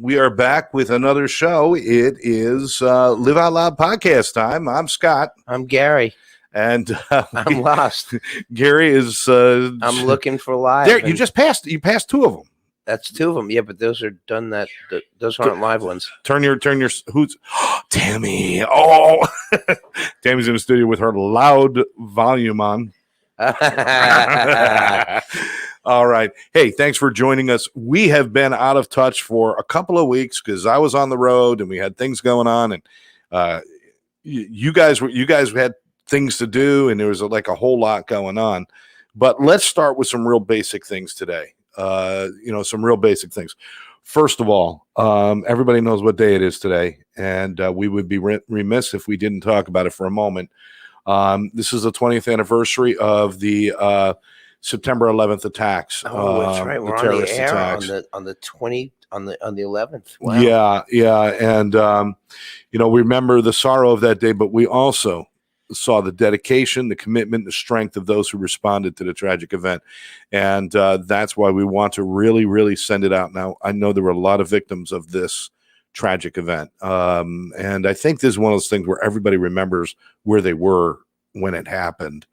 We are back with another show. It is Live Out Loud podcast time. I'm Scott. I'm Gary. And I'm lost. Gary is. I'm looking for live. There, you passed two of them. That's two of them. Yeah, but those are done. Those aren't live ones. Turn your. Who's Tammy? Oh, Tammy's in the studio with her loud volume on. All right. Hey, thanks for joining us. We have been out of touch for a couple of weeks because I was on the road and we had things going on, and you guys had things to do, and there was a whole lot going on. But let's start with some real basic things today. Some real basic things. First of all, everybody knows what day it is today, and we would be remiss if we didn't talk about it for a moment. This is the 20th anniversary of the September 11th attacks. Oh, that's right. We're the on terrorist the air attacks. on the 11th. Wow. Yeah, and we remember the sorrow of that day, but we also saw the dedication, the commitment, the strength of those who responded to the tragic event, and that's why we want to really, really send it out now. I know there were a lot of victims of this tragic event, and I think this is one of those things where everybody remembers where they were when it happened.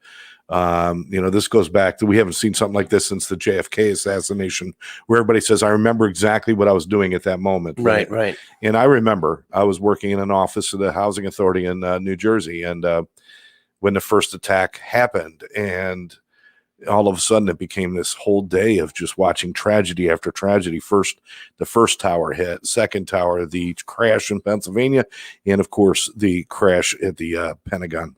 This goes back to, we haven't seen something like this since the JFK assassination, where everybody says, I remember exactly what I was doing at that moment. Right. And I remember I was working in an office of the Housing Authority in New Jersey, and when the first attack happened, and all of a sudden it became this whole day of just watching tragedy after tragedy. First, the first tower hit, second tower, the crash in Pennsylvania, and of course the crash at the Pentagon.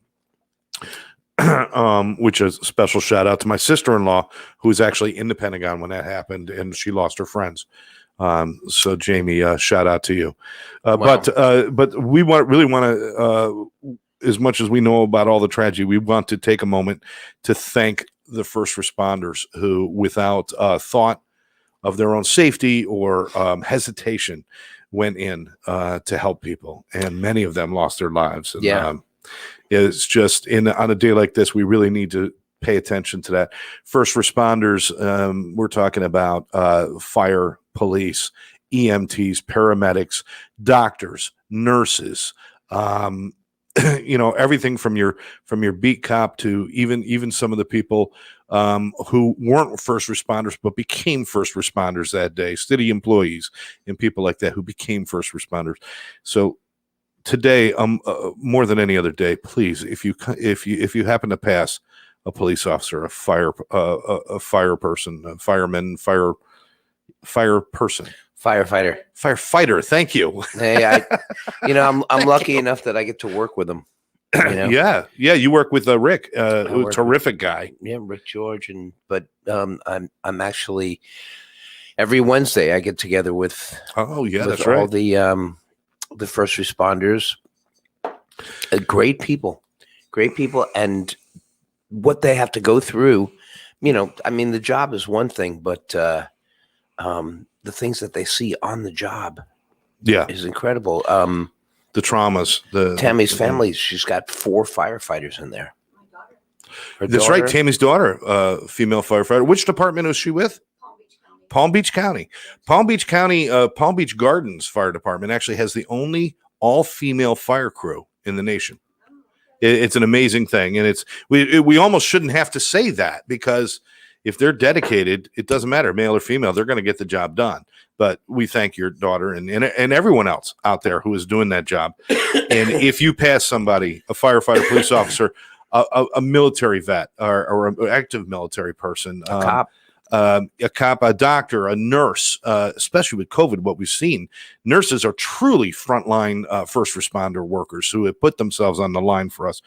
Which is a special shout out to my sister-in-law, who was actually in the Pentagon when that happened, and she lost her friends. So Jamie, shout out to you. Wow. But we really want to, as much as we know about all the tragedy, we want to take a moment to thank the first responders who, without thought of their own safety or hesitation, went in to help people, and many of them lost their lives. And, yeah. It's just on a day like this, we really need to pay attention to that. First responders, we're talking about fire, police, EMTs, paramedics, doctors, nurses, everything from your beat cop to even some of the people who weren't first responders but became first responders that day, city employees and people like that who became first responders. So today, more than any other day, please, if you happen to pass a police officer, a fire person, a fireman, firefighter. Thank you. Hey, I'm lucky enough that I get to work with them. Yeah. You work with Rick, who's a terrific guy. Yeah, Rick George, but I'm actually every Wednesday I get together with. Oh yeah, with that's right. All the first responders, great people, and what they have to go through. The job is one thing, but the things that they see on the job, is incredible. The traumas. Tammy's family, she's got 4 firefighters in there. That's right. Tammy's daughter, female firefighter. Which department was she with? Palm Beach County. Palm Beach Gardens Fire Department actually has the only all-female fire crew in the nation. It's an amazing thing, and we almost shouldn't have to say that, because if they're dedicated, it doesn't matter, male or female, they're going to get the job done. But we thank your daughter and everyone else out there who is doing that job. And if you pass somebody, a firefighter, police officer, a military vet, or an active military person, a cop, a doctor, a nurse, especially with COVID, what we've seen, nurses are truly frontline first responder workers who have put themselves on the line for us.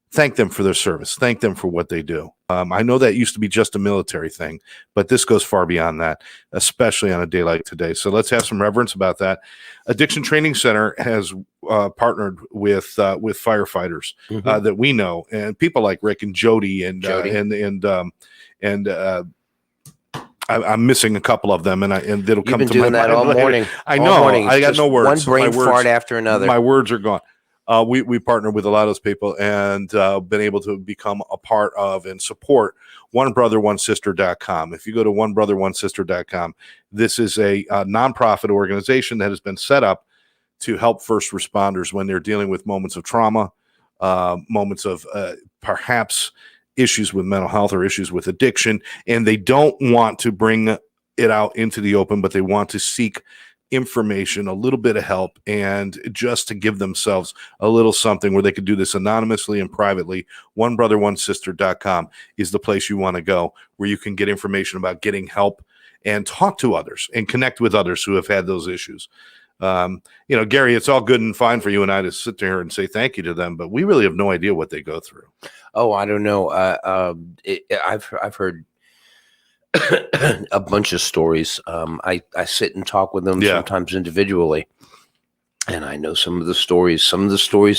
Thank them for their service. Thank them for what they do. I know that used to be just a military thing, but this goes far beyond that, especially on a day like today. So let's have some reverence about that. Addiction Training Center has partnered with firefighters that we know, and people like Rick and Jody and I'm missing a couple of them, and it'll come to my mind. That all morning. I know. I got no words. One brain fart after another. My words are gone. We partner with a lot of those people and been able to become a part of and support onebrother1sister.com. If you go to onebrother1sister.com, this is a nonprofit organization that has been set up to help first responders when they're dealing with moments of trauma, moments of perhaps issues with mental health or issues with addiction, and they don't want to bring it out into the open, but they want to seek information, a little bit of help, and just to give themselves a little something where they could do this anonymously and privately. Onebrother1sister.com is the place you want to go, where you can get information about getting help and talk to others and connect with others who have had those issues. Gary, it's all good and fine for you and I to sit there and say thank you to them, but we really have no idea what they go through. Oh, I don't know. I've heard a bunch of stories. I sit and talk with them sometimes individually, and I know some of the stories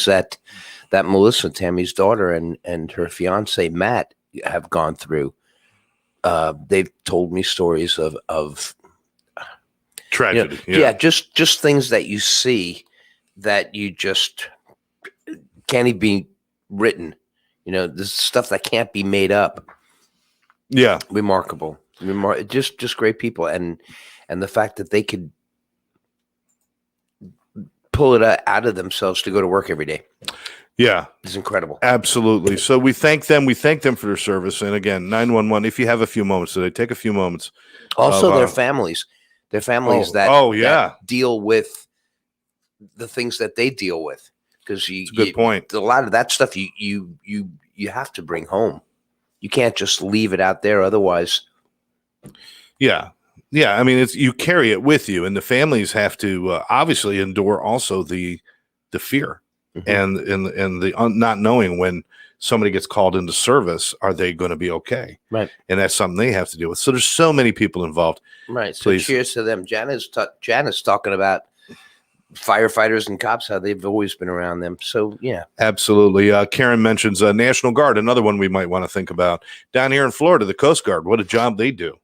that Melissa, Tammy's daughter, and her fiance Matt have gone through. They've told me stories of tragedy. Just things that you see that you just can't even be written. This stuff that can't be made up. Yeah, remarkable. Just great people, and the fact that they could pull it out of themselves to go to work every day. Yeah, it's incredible. Absolutely. So we thank them. We thank them for their service. And again, 911. If you have a few moments today, take a few moments. Also, their families that deal with the things that they deal with. Because good point. A lot of that stuff you have to bring home. You can't just leave it out there. Otherwise. Yeah. I mean, you carry it with you, and the families have to obviously endure also the fear and the not knowing when somebody gets called into service, are they going to be okay? Right. And that's something they have to deal with. So there's so many people involved. Right. So cheers to them. Janice talking about firefighters and cops, how they've always been around them. So yeah, absolutely. Karen mentions National Guard, another one we might want to think about down here in Florida. The Coast Guard, what a job they do.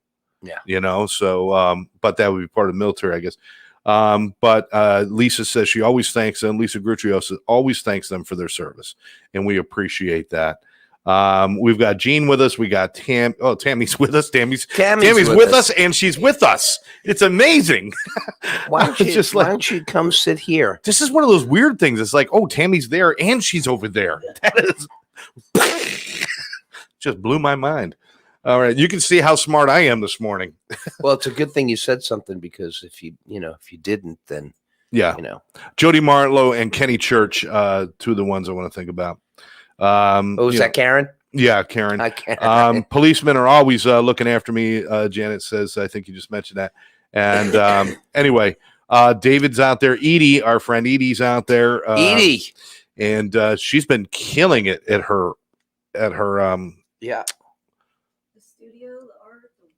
Yeah, so but that would be part of the military, I guess. But Lisa says she always thanks them. Lisa Gruccio always thanks them for their service, and we appreciate that. We've got Jean with us. We got Tammy's with us. Tammy's with us, and she's with us. It's amazing. Why don't you come sit here? This is one of those weird things. It's like, oh, Tammy's there and she's over there. That is just blew my mind. All right, you can see how smart I am this morning. Well, it's a good thing you said something, because if you didn't, then Jody Marlowe and Kenny Church, two of the ones I want to think about. Was that Karen? Yeah, Karen. Policemen are always looking after me. Janet says, I think you just mentioned that. And anyway, David's out there. Edie, our friend Edie's out there. Edie, and she's been killing it at her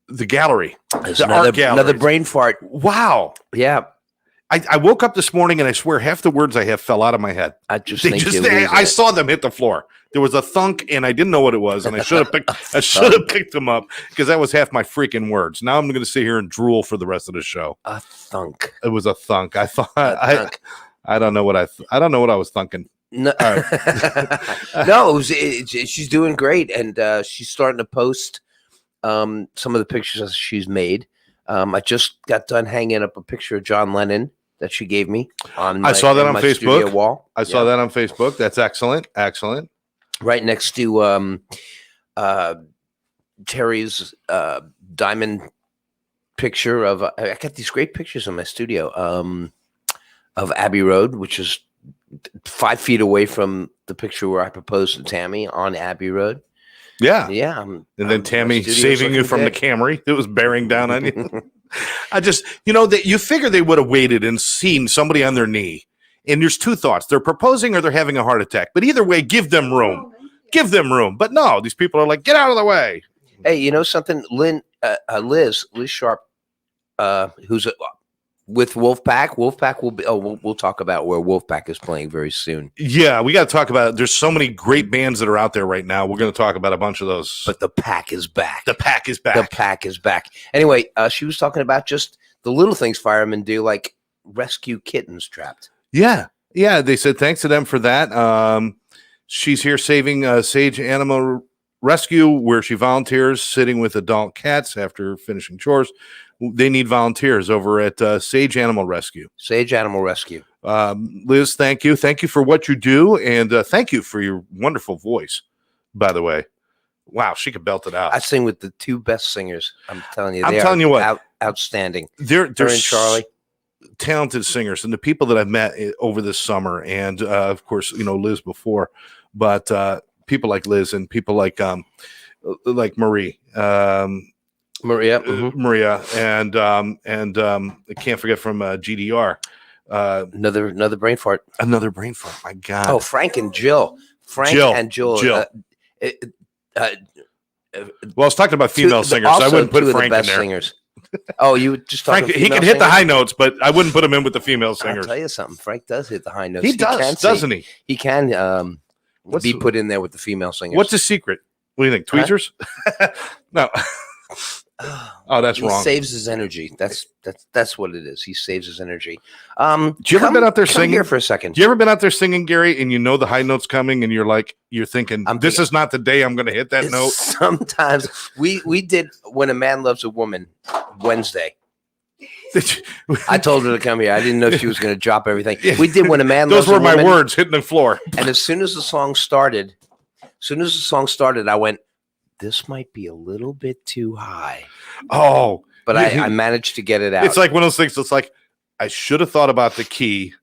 the gallery. Another brain fart. Wow. Yeah. I woke up this morning and I swear half the words I have fell out of my head. I saw them hit the floor. There was a thunk and I didn't know what it was, and I should have picked them up, because that was half my freaking words. Now I'm going to sit here and drool for the rest of the show. A thunk. It was a thunk. I thought I don't know what I don't know what I was thinking. No, no, she's doing great, and she's starting to post some of the pictures that she's made. I just got done hanging up a picture of John Lennon that she gave me on I saw that on Facebook wall. I saw that on Facebook. That's excellent. Right next to Terry's diamond picture of I got these great pictures in my studio of Abbey Road, which is 5 feet away from the picture where I proposed to Tammy on Abbey Road. Yeah. And then Tammy saving you from the Camry that was bearing down on you. I just, that you figure they would have waited and seen somebody on their knee. And there's two thoughts. They're proposing or they're having a heart attack. But either way, give them room. Give them room. But no, these people are like, get out of the way. Hey, you know something? Liz Sharp, who's with Wolfpack. Wolfpack will be. Oh, we'll talk about where Wolfpack is playing very soon. Yeah, we got to talk about it. There's so many great bands that are out there right now. We're going to talk about a bunch of those. But the pack is back. The pack is back. The pack is back. Anyway, she was talking about just the little things firemen do, like rescue kittens trapped. Yeah. Yeah, they said thanks to them for that. She's here saving Sage Animal Rescue, where she volunteers sitting with adult cats after finishing chores. They need volunteers over at Sage Animal Rescue. Sage Animal Rescue. Liz, thank you. Thank you for what you do. And thank you for your wonderful voice, by the way. Wow, she could belt it out. I sing with the two best singers. I'm telling you. I'm telling you what. Outstanding. They're Charlie. Talented singers. And the people that I've met over this summer, and of course, Liz before, but people like Liz and people like Marie. Maria. Maria. And I can't forget from GDR. Another brain fart. Another brain fart. My God. Oh, Frank and Jill. Jill. Well, I was talking about female singers, so I wouldn't put Frank in there. Singers. Oh, you would just Frank. He can hit the high notes, but I wouldn't put him in with the female singers. I'll tell you something. Frank does hit the high notes. He does, doesn't he? He can be put in there with the female singers. What's his secret? What do you think? Tweezers? No. Oh, that's wrong. He saves his energy. That's what it is. He saves his energy. Do you ever been out there singing here for a second? Do you ever been out there singing, Gary, and the high note's coming, and you're thinking, this is not the day I'm going to hit that note? Sometimes we did When a Man Loves a Woman Wednesday. I told her to come here. I didn't know she was going to drop everything. We did When a Man Loves a Woman. Those were my words hitting the floor. And as soon as the song started, I went, this might be a little bit too hie. Oh, but I managed to get it out. It's like one of those things. It's like, I should have thought about the key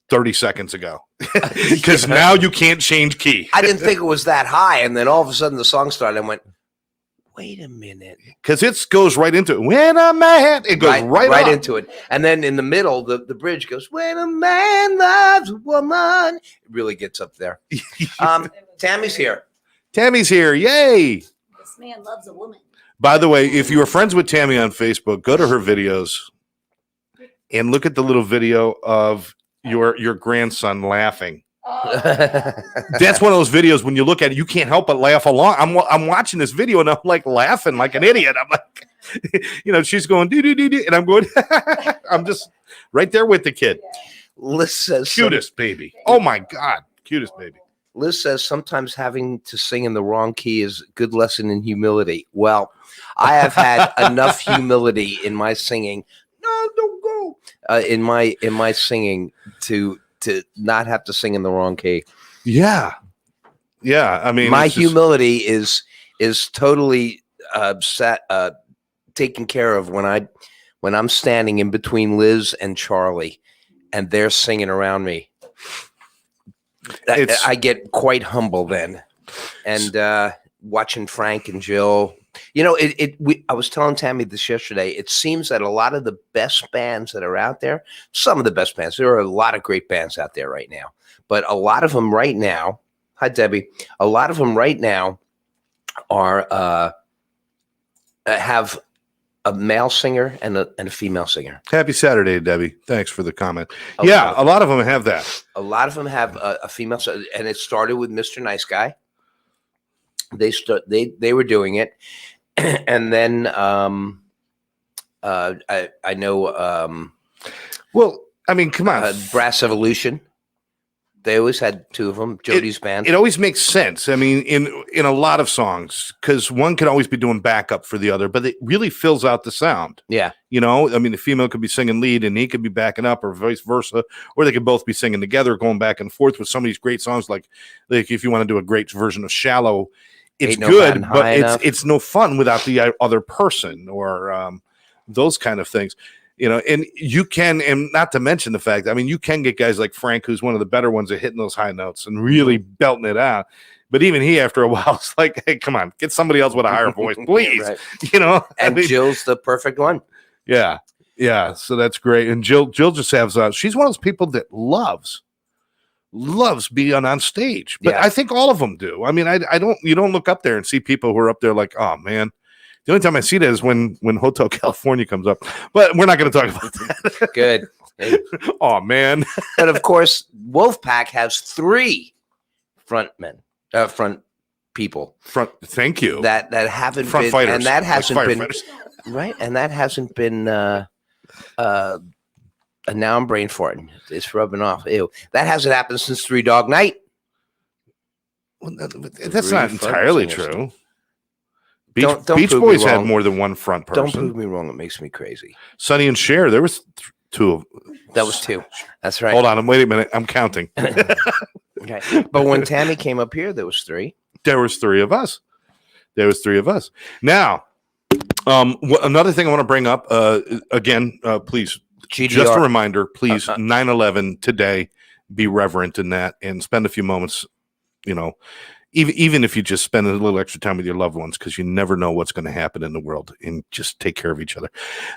30 seconds ago, because now you can't change key. I didn't think it was that high. And then all of a sudden the song started and I went, wait a minute. Because it goes right into it. When a man, it goes right into it. And then in the middle, the bridge goes, when a man loves a woman. It really gets up there. Tammy's here. Tammy's here. Yay. This man loves a woman. By the way, if you are friends with Tammy on Facebook, go to her videos and look at the little video of your grandson laughing. That's one of those videos when you look at it, you can't help but laugh along. I'm watching this video and I'm like laughing like an idiot. I'm like, she's going do, and I'm going, I'm just right there with the kid. Liz says, cutest baby. Oh my God, cutest baby. Liz says sometimes having to sing in the wrong key is a good lesson in humility. Well, I have had enough humility in my singing. No, don't go. In my singing to not have to sing in the wrong key. Yeah. I mean, my humility is totally taken care of when I'm standing in between Liz and Charlie, and they're singing around me. I get quite humble then, and watching Frank and Jill. I was telling Tammy this yesterday. It seems that a lot of the best bands that are out there, some of the best bands, there are a lot of great bands out there right now, but a lot of them right now. Hi, Debbie. A lot of them right now are have a male singer and a female singer. Happy Saturday, Debbie. Thanks for the comment. A lot of them have that. A lot of them have a female, and it started with Mr. Nice Guy. They were doing it, and then I know. Well, I mean, come on, Brass Evolution. They always had two of them. Jody's band. It always makes sense. I mean, in a lot of songs, because one can always be doing backup for the other, but it really fills out the sound. Yeah. I mean, the female could be singing lead and he could be backing up, or vice versa, or they could both be singing together, going back and forth with some of these great songs. Like if you want to do a great version of "Shallow," it's good, but it's no fun without the other person, or those kind of things. And you can, and not to mention the fact, I mean, you can get guys like Frank, who's one of the better ones at hitting those high notes and really belting it out. But even he, after a while, it's like, hey, come on, get somebody else with a higher voice, please. Right. And Jill's the perfect one. Yeah. So that's great. And Jill just has, she's one of those people that loves being on stage. But I think all of them do. I mean, you don't look up there and see people who are up there like, oh man. The only time I see that is when Hotel California comes up, but we're not going to talk about that. Good. Oh man! But of course, Wolfpack has 3 front people. Thank you. That haven't front been, fighters, and that hasn't like been right, and that hasn't been And now I'm brain farting. It's rubbing off. Ew. That hasn't happened since 3 Dog Night. Well, that's Really not entirely fun singers. true. Don't Beach prove me Boys had wrong. more than one front Don't person. prove me wrong. It makes me crazy. Sonny and Cher, there was 2 of. That was 2. That's right. Hold on, wait a minute. I'm counting. Okay. But when Tammy came up here, there was 3. There was 3 of us. Now, another thing I want to bring up again, please. GDR. Just a reminder, please, 9/11 today, be reverent in that and spend a few moments, even if you just spend a little extra time with your loved ones, because you never know what's going to happen in the world, and just take care of each other.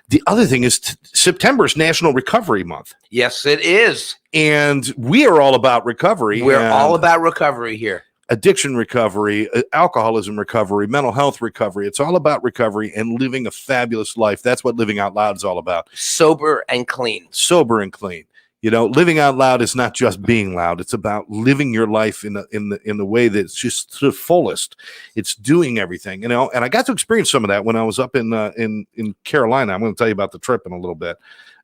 The other thing is September is National Recovery Month. Yes, it is. And we are all about recovery. We're all about recovery here. Addiction recovery, alcoholism recovery, mental health recovery. It's all about recovery and living a fabulous life. That's what Living Out Loud is all about. Sober and clean. Living out loud is not just being loud. It's about living your life in the way that's just to the fullest. It's doing everything, and I got to experience some of that when I was up in Carolina. I'm going to tell you about the trip in a little bit.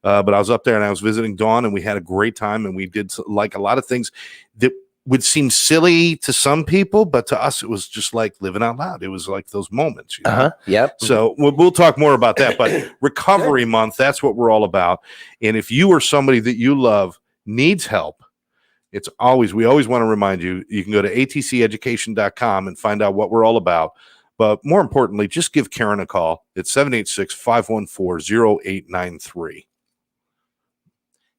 But I was up there and I was visiting Dawn, and we had a great time, and we did like a lot of things that would seem silly to some people, but to us, it was just like living out loud. It was like those moments. Yep. So we'll talk more about that, but Recovery Month, that's what we're all about. And if you or somebody that you love needs help, we always want to remind you, you can go to atceducation.com and find out what we're all about. But more importantly, just give Karen a call. It's 786-514-0893.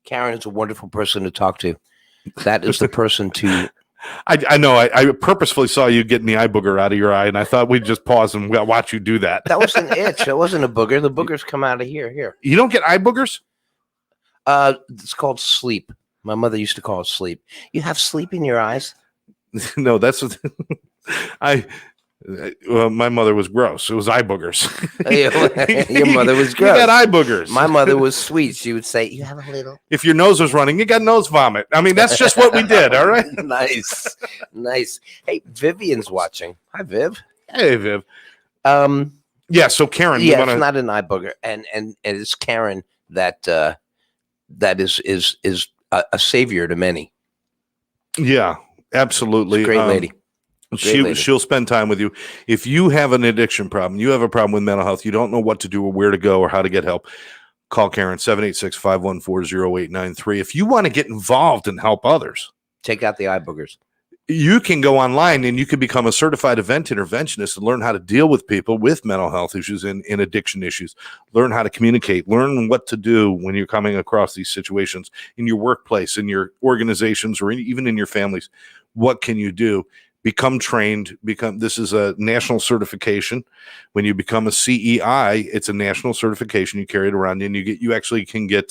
Karen is a wonderful person to talk to. That is the person to. I know. I purposefully saw you getting the eye booger out of your eye, and I thought we'd just pause and watch you do that. That was an itch. It wasn't a booger. The boogers come out of here. Here. You don't get eye boogers? It's called sleep. My mother used to call it sleep. You have sleep in your eyes? No, that's what my mother was gross. It was eye boogers. Your mother was gross. You got eye boogers. My mother was sweet. She would say, "You have a little." If your nose was running, you got nose vomit. I mean, that's just what we did. All right. Nice. Hey, Vivian's watching. Hi, Viv. Hey, Viv. Yeah. So Karen, yeah, it's not an eye booger, and it's Karen that is a savior to many. Yeah, absolutely. Great lady. She'll spend time with you. If you have an addiction problem, you have a problem with mental health, you don't know what to do or where to go or how to get help, call Karen, 786-514-0893. If you want to get involved and help others, take out the eye boogers. You can go online and you can become a certified event interventionist and learn how to deal with people with mental health issues and addiction issues. Learn how to communicate. Learn what to do when you're coming across these situations in your workplace, in your organizations, or even in your families. What can you do? Become trained. This is a national certification. When you become a CEI, it's a national certification. You carry it around, and you actually can get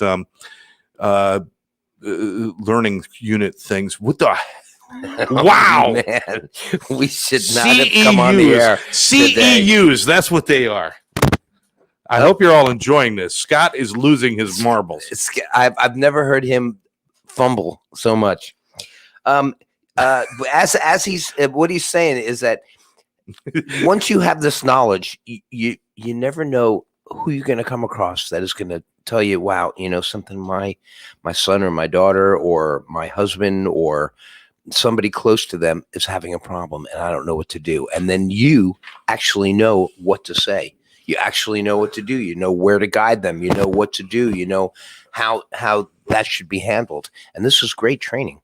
learning unit things. What the? Wow, man, we should not have come on the air. CEUs, that's what they are. I hope you're all enjoying this. Scott is losing his marbles. I've never heard him fumble so much. As he's what he's saying is that once you have this knowledge, you never know who you're going to come across that is going to tell you, wow, something my son or my daughter or my husband or somebody close to them is having a problem and I don't know what to do. And then you actually know what to say. You actually know what to do. You know where to guide them. You know what to do. You know how that should be handled. And this is great training.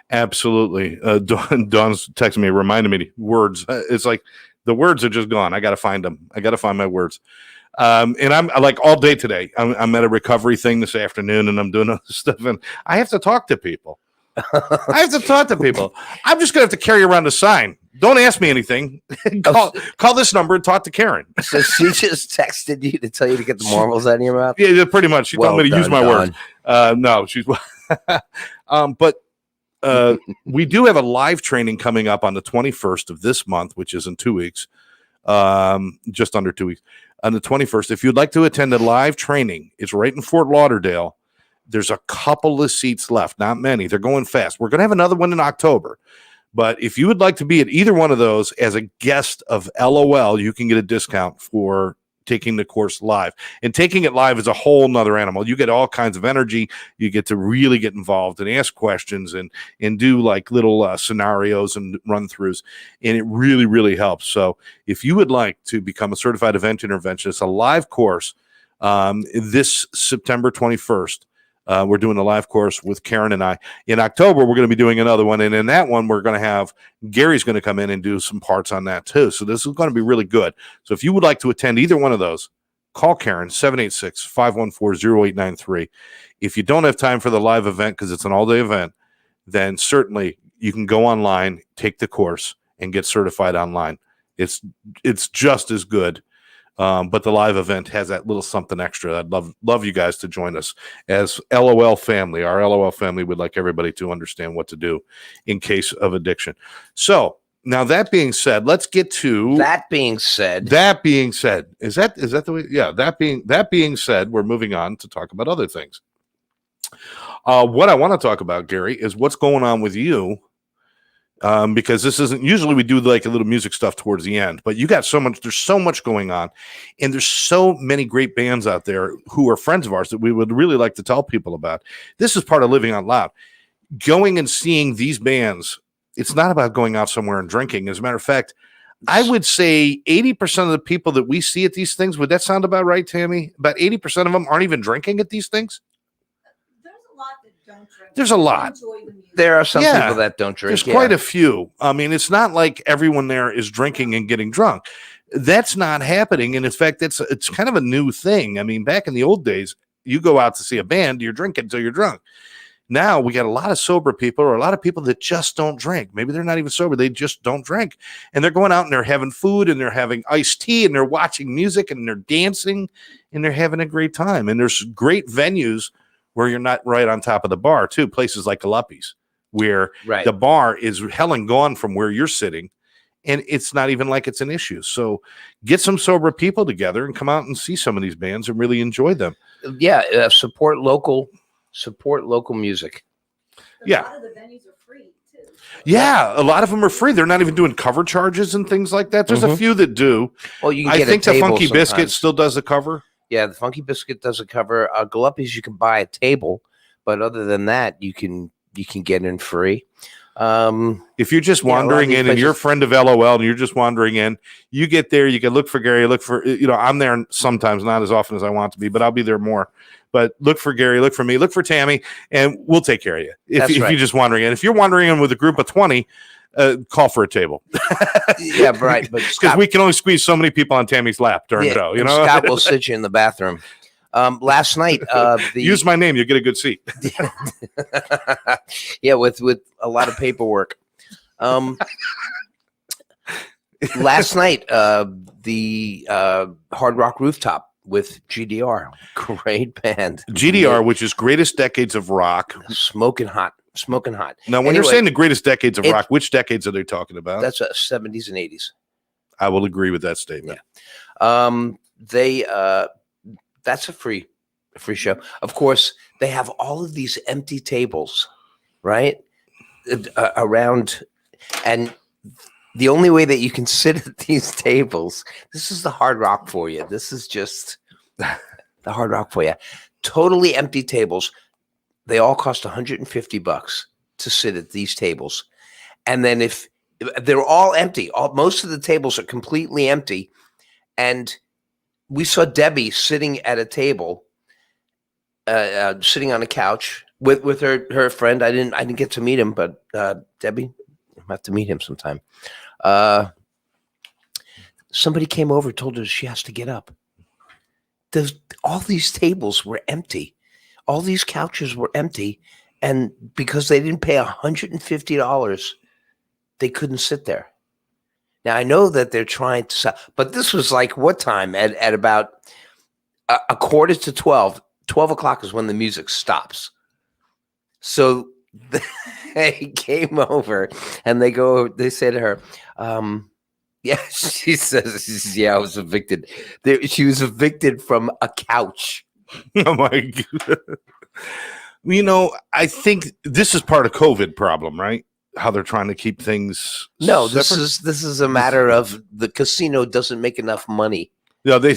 Absolutely. Dawn's texting me, reminding me words. It's like the words are just gone. I got to find them. I got to find my words. And I'm like all day today. I'm at a recovery thing this afternoon and I'm doing other stuff and I have to talk to people. I'm just going to have to carry around a sign. Don't ask me anything. Call this number and talk to Karen. So she just texted you to tell you to get the marbles out of your mouth? Yeah, pretty much. She told me to use my words. No, she's but we do have a live training coming up on the 21st of this month, which is in 2 weeks, just under 2 weeks. On the 21st, if you'd like to attend a live training, it's right in Fort Lauderdale. There's a couple of seats left, not many. They're going fast. We're going to have another one in October. But if you would like to be at either one of those as a guest of LOL, you can get a discount for taking the course live. And taking it live is a whole nother animal. You get all kinds of energy. You get to really get involved and ask questions and do like little scenarios and run-throughs. And it really, really helps. So if you would like to become a certified event interventionist, a live course this September 21st, we're doing a live course with Karen and I. In October, we're going to be doing another one. And in that one, we're going to have Gary's going to come in and do some parts on that too. So this is going to be really good. So if you would like to attend either one of those, call Karen, 786-514-0893. If you don't have time for the live event because it's an all-day event, then certainly you can go online, take the course, and get certified online. It's just as good. But the live event has that little something extra. I'd love you guys to join us as LOL family. Our LOL family would like everybody to understand what to do in case of addiction. So now that being said, let's get to That being said, is that the way? Yeah. That being said, we're moving on to talk about other things. What I want to talk about, Gary, is what's going on with you. Because this isn't usually we do like a little music stuff towards the end, but you got there's so much going on, and there's so many great bands out there who are friends of ours that we would really like to tell people about. This is part of living out loud. Going and seeing these bands, it's not about going out somewhere and drinking. As a matter of fact, I would say 80% of the people that we see at these things, would that sound about right, Tammy? About 80% of them aren't even drinking at these things. There's a lot. there are some people that don't drink. There's quite a few. I mean, it's not like everyone there is drinking and getting drunk. That's not happening. And in fact, it's kind of a new thing. I mean, back in the old days, you go out to see a band, you're drinking until you're drunk. Now we got a lot of sober people or a lot of people that just don't drink. Maybe they're not even sober. They just don't drink. And they're going out and they're having food and they're having iced tea and they're watching music and they're dancing and they're having a great time. And there's great venues where you're not right on top of the bar too. Places like Galuppi's where the bar is hell and gone from where you're sitting. And it's not even like it's an issue. So get some sober people together and come out and see some of these bands and really enjoy them. Yeah. Support local music. A lot of the venues are free too. Yeah, a lot of them are free. They're not even doing cover charges and things like that. There's a few that do. Well, you can I get think a the table Funky sometimes. Biscuit still does a cover. Yeah, the Funky Biscuit does a cover. Galuppi's, you can buy a table, but other than that, you can get in free. If you're just wandering in and you're a friend of LOL and you're just wandering in, you get there, you can look for Gary, look for, I'm there sometimes, not as often as I want to be, but I'll be there more. But look for Gary, look for me, look for Tammy, and we'll take care of you. If you're just wandering in. If you're wandering in with a group of 20, call for a table. Yeah, right. But because we can only squeeze so many people on Tammy's lap during the show. Scott will sit you in the bathroom. Last night, use my name, you'll get a good seat. Yeah, with a lot of paperwork. Last night, the Hard Rock Rooftop with GDR, great band. GDR, which is Greatest Decades of Rock. Smoking hot. Now, when you're saying the greatest decades of rock, which decades are they talking about? That's 70s and 80s. I will agree with that statement. Yeah. That's a free show. Of course, they have all of these empty tables, right? Around, and the only way that you can sit at these tables, this is the Hard Rock for you. This is just the Hard Rock for you. Totally empty tables. They all cost $150 to sit at these tables. And then if they're all empty, most of the tables are completely empty. And we saw Debbie sitting at a table, sitting on a couch with her friend. I didn't get to meet him, but Debbie, I'll have to meet him sometime. Somebody came over, told her she has to get up. All these tables were empty. All these couches were empty. And because they didn't pay $150, they couldn't sit there. Now, I know that they're trying to sell, but this was like what time? At about a quarter to 12. 12 o'clock is when the music stops. So they came over and they say to her, yeah, she says, yeah, I was evicted. She was evicted from a couch. Oh my God. I think this is part of COVID problem, right? How they're trying to keep things No, separate. this is a matter of the casino doesn't make enough money. No, they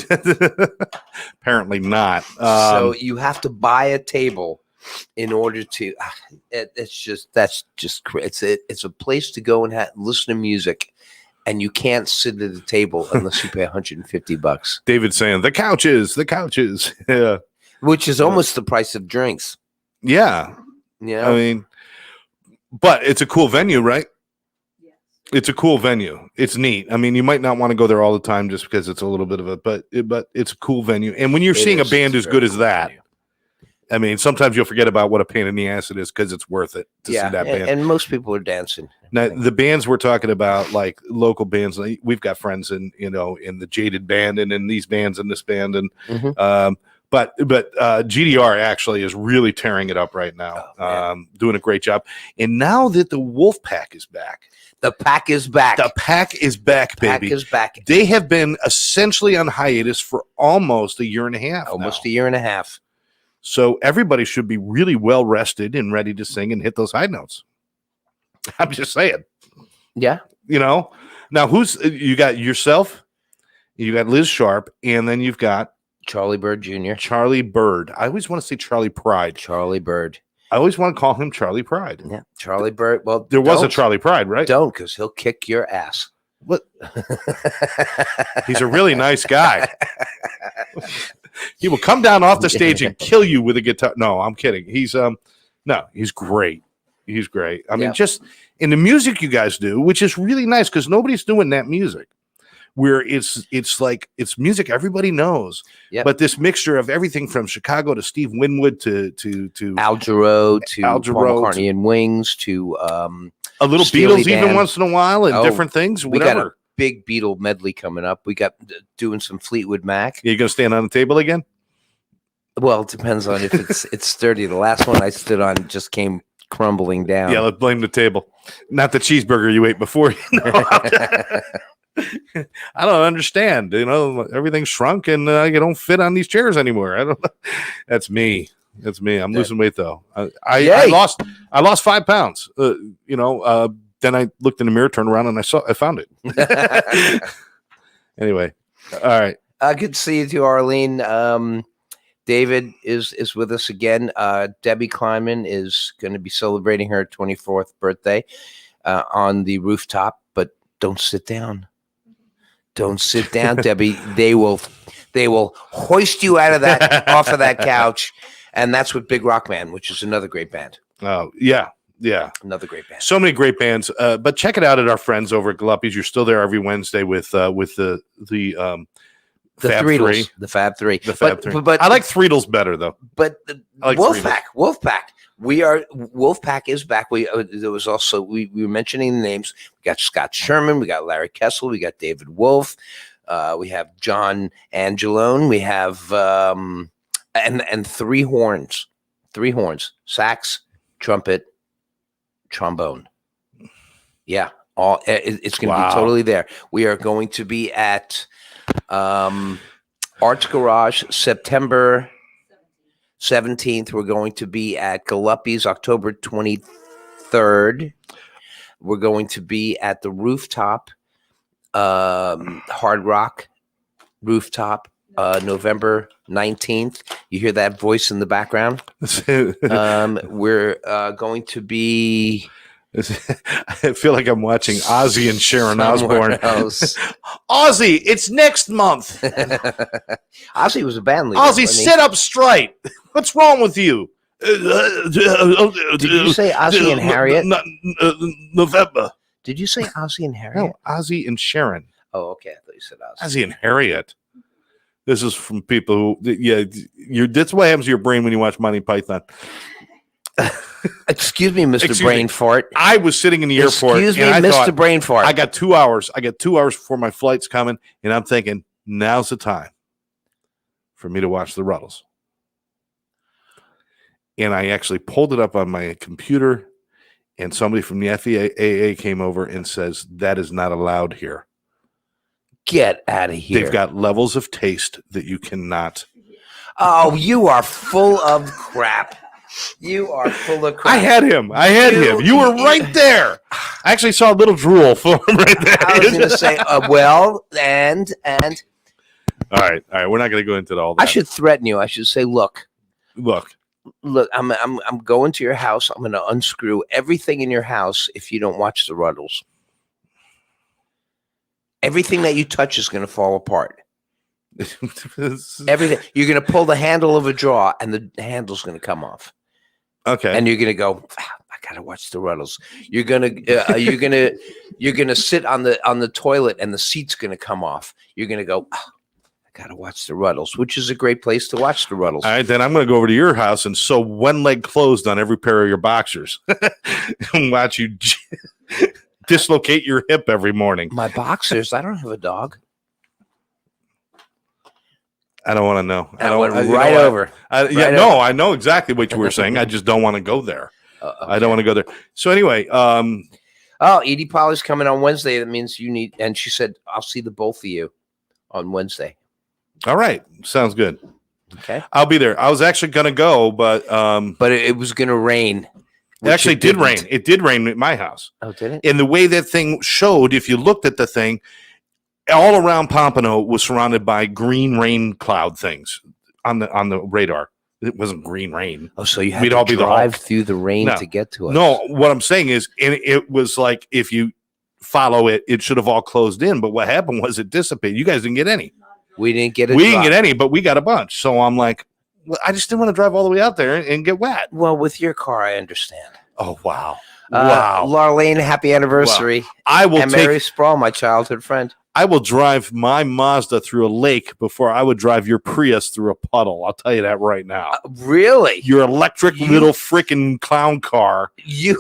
apparently not. So you have to buy a table in order to. That's just it's a place to go and listen to music, and you can't sit at the table unless you pay $150. David's saying the couches. Yeah, Which is almost the price of drinks. yeah. Yeah, I mean, but it's a cool venue, right? Yes. It's a cool venue. It's neat. I mean, you might not want to go there all the time just because it's a little bit of a, but it's a cool venue. And when you're seeing a band as good as that, I mean, sometimes you'll forget about what a pain in the ass it is because it's worth it to see that band. And most people are dancing. Now, the bands we're talking about, like local bands, like, we've got friends in the Jaded Band and in these bands and this band, and but GDR actually is really tearing it up right now, doing a great job. And now that the Wolf Pack is back, the pack is back. The pack is back, baby. Pack is back. They have been essentially on hiatus for almost a year and a half. Almost now. a year and a half. So everybody should be really well rested and ready to sing and hit those high notes. I'm just saying. Yeah. Now you got yourself, you got Liz Sharp, and then you've got Charlie Bird Jr. Charlie Bird. I always want to say Charlie Pride. Charlie Bird. I always want to call him Charlie Pride. Yeah. Charlie Bird. Well, there was a Charlie Pride, right? Don't, because he'll kick your ass. What? He's a really nice guy. He will come down off the stage and kill you with a guitar. No, I'm kidding. He's great. He's great. I mean, just in the music you guys do, which is really nice because nobody's doing that music. Where it's music everybody knows, but this mixture of everything from Chicago to Steve Winwood to Al Jarreau to Paul McCartney and Wings to a little Beatles even once in a while and different things. We got a big Beatle medley coming up. We got doing some Fleetwood Mac. You gonna stand on the table again? Well, it depends on if it's sturdy. The last one I stood on just came crumbling down. Yeah, let's blame the table, not the cheeseburger you ate before. I don't understand. Everything's shrunk and you don't fit on these chairs anymore. I don't know. That's me. I'm losing weight though. I lost 5 pounds. Then I looked in the mirror, turned around, and I found it. Anyway, all right. Good to see you too, Arlene. David is with us again. Debbie Kleinman is going to be celebrating her 24th birthday on the rooftop, but don't sit down. Don't sit down, Debbie. They will hoist you out of that off of that couch, and that's with Big Rock Man, which is another great band. Oh yeah, another great band. So many great bands. But check it out at our friends over at Galuppi's. You're still there every Wednesday with the Fab Three. The Fab Three. The Fab Three. But I like Threedles better though. But like Wolfpack. Wolfpack is back. There was also we were mentioning the names. We got Scott Sherman, we got Larry Kessel, we got David Wolf, we have John Angelone, we have and three horns, sax, trumpet, trombone. Yeah, it's going to be totally there. We are going to be at Arts Garage September 17th. We're going to be at Galuppi's October 23rd. We're going to be at the Rooftop, Hard Rock Rooftop, November 19th. You hear that voice in the background? We're going to be... I feel like I'm watching Ozzy and Sharon Osbourne. Ozzy, it's next month. Ozzy was a band leader. Ozzy, sit up straight. What's wrong with you? Did you say Ozzy and Harriet? November. Did you say Ozzy and Harriet? No, Ozzy and Sharon. Oh, okay. I thought you said Ozzy. Ozzy and Harriet. This is from people who, that's what happens to your brain when you watch Monty Python. Excuse me, Mr. Brain Fart. I was sitting in the airport. Excuse me, Mr. Brain Fart. I got 2 hours. I got 2 hours before my flight's coming, and I'm thinking, now's the time for me to watch the Ruddles. And I actually pulled it up on my computer, and somebody from the FAA came over and says, that is not allowed here. Get out of here. They've got levels of taste that you cannot. Oh, you are full of crap. You are full of crap. I had him. You were right there. I actually saw a little drool for him right there. I was going to say, and All right. We're not going to go into all that. I should threaten you. I should say, look, look. I'm going to your house. I'm going to unscrew everything in your house if you don't watch the Ruddles. Everything that you touch is going to fall apart. Everything. You're going to pull the handle of a drawer, and the handle's going to come off. Okay. And you're going to go, I got to watch the Ruddles. You're going to sit on the toilet, and the seat's going to come off. You're going to go, I got to watch the Ruddles, which is a great place to watch the Ruddles. All right, then I'm going to go over to your house and sew one leg closed on every pair of your boxers and watch you dislocate your hip every morning. My boxers? I don't have a dog. I don't want to know. I went right over. I know exactly what you were saying. I just don't want to go there. Okay. I don't want to go there. So anyway, Edie Polly's coming on Wednesday. That means you need. And she said, "I'll see the both of you on Wednesday." All right, sounds good. Okay, I'll be there. I was actually going to go, but it was going to rain. It actually did rain. It did rain at my house. Oh, did it? And the way that thing showed, if you looked at the thing, all around Pompano was surrounded by green rain cloud things on the radar. It wasn't green rain. Oh, so you had to drive through the rain to get to us. No, what I'm saying is, it was like if you follow it, it should have all closed in. But what happened was it dissipated. You guys didn't get any. We didn't get any, but we got a bunch. So I'm like, well, I just didn't want to drive all the way out there and get wet. Well, with your car, I understand. Oh, wow. Wow. Laura Lane, happy anniversary. Wow. I will and Mary Sproul, my childhood friend. I will drive my Mazda through a lake before I would drive your Prius through a puddle. I'll tell you that right now. Really? Your electric little freaking clown car. Hey,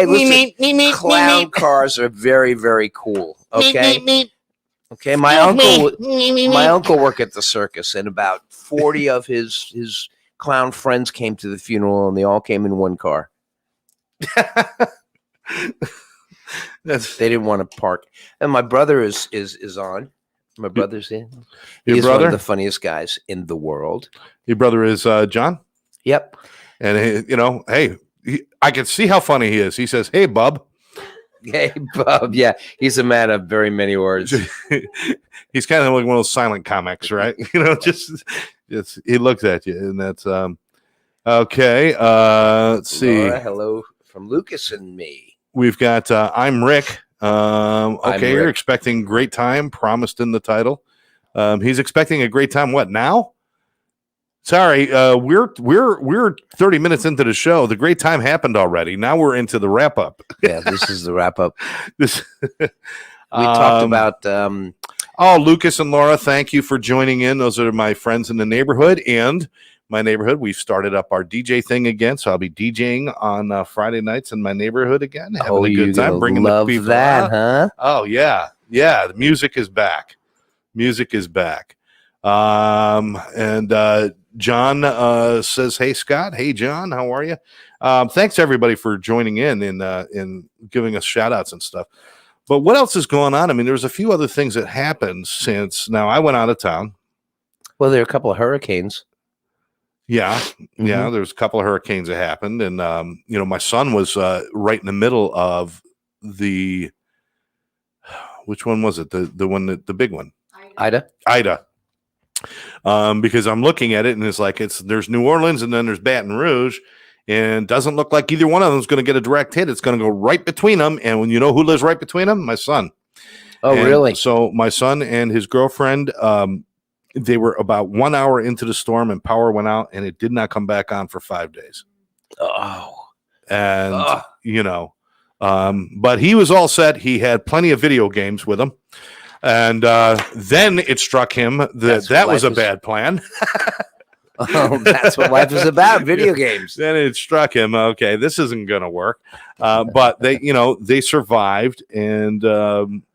listen, clown cars are very, very cool. Okay? Okay, my uncle worked at the circus, and about 40 of his clown friends came to the funeral, and they all came in one car. They didn't want to park. And my brother is on. My brother's in. He's one of the funniest guys in the world. Your brother is John? Yep. And, hey, I can see how funny he is. He says, hey, bub. Hey, bub. Yeah, he's a man of very many words. He's kind of like one of those silent comics, right? Just he looks at you, and that's okay. Let's see. Laura, hello from Lucas and me. We've got I'm Rick. Okay, you're Rick. expecting great time, promised in the title. He's expecting a great time. What now? Sorry, we're 30 minutes into the show. The great time happened already. Now we're into the wrap up. Yeah, this is the wrap up. We talked about Lucas and Laura, thank you for joining in. Those are my friends in the neighborhood and my neighborhood. We've started up our DJ thing again, so I'll be DJing on Friday nights in my neighborhood again, having a good time, bringing the people that, huh? Oh yeah, the music is back. And John says, "Hey Scott, hey John, how are you?" Thanks everybody for joining in and giving us shout outs and stuff. But what else is going on? I mean, there's a few other things that happened since now I went out of town. Well, there are a couple of hurricanes. Yeah. There's a couple of hurricanes that happened, and my son was right in the middle of the. Which one was it? The one the big one. Ida. Because I'm looking at it and it's like there's New Orleans and then there's Baton Rouge, and it doesn't look like either one of them is going to get a direct hit. It's going to go right between them, and when you know who lives right between them, my son. Oh, really? So my son and his girlfriend. They were about 1 hour into the storm and power went out and it did not come back on for 5 days. Oh. And, but he was all set. He had plenty of video games with him. And then it struck him that was a bad plan. Oh, that's what life is about, video games. Then it struck him, okay, this isn't going to work. But they survived, and,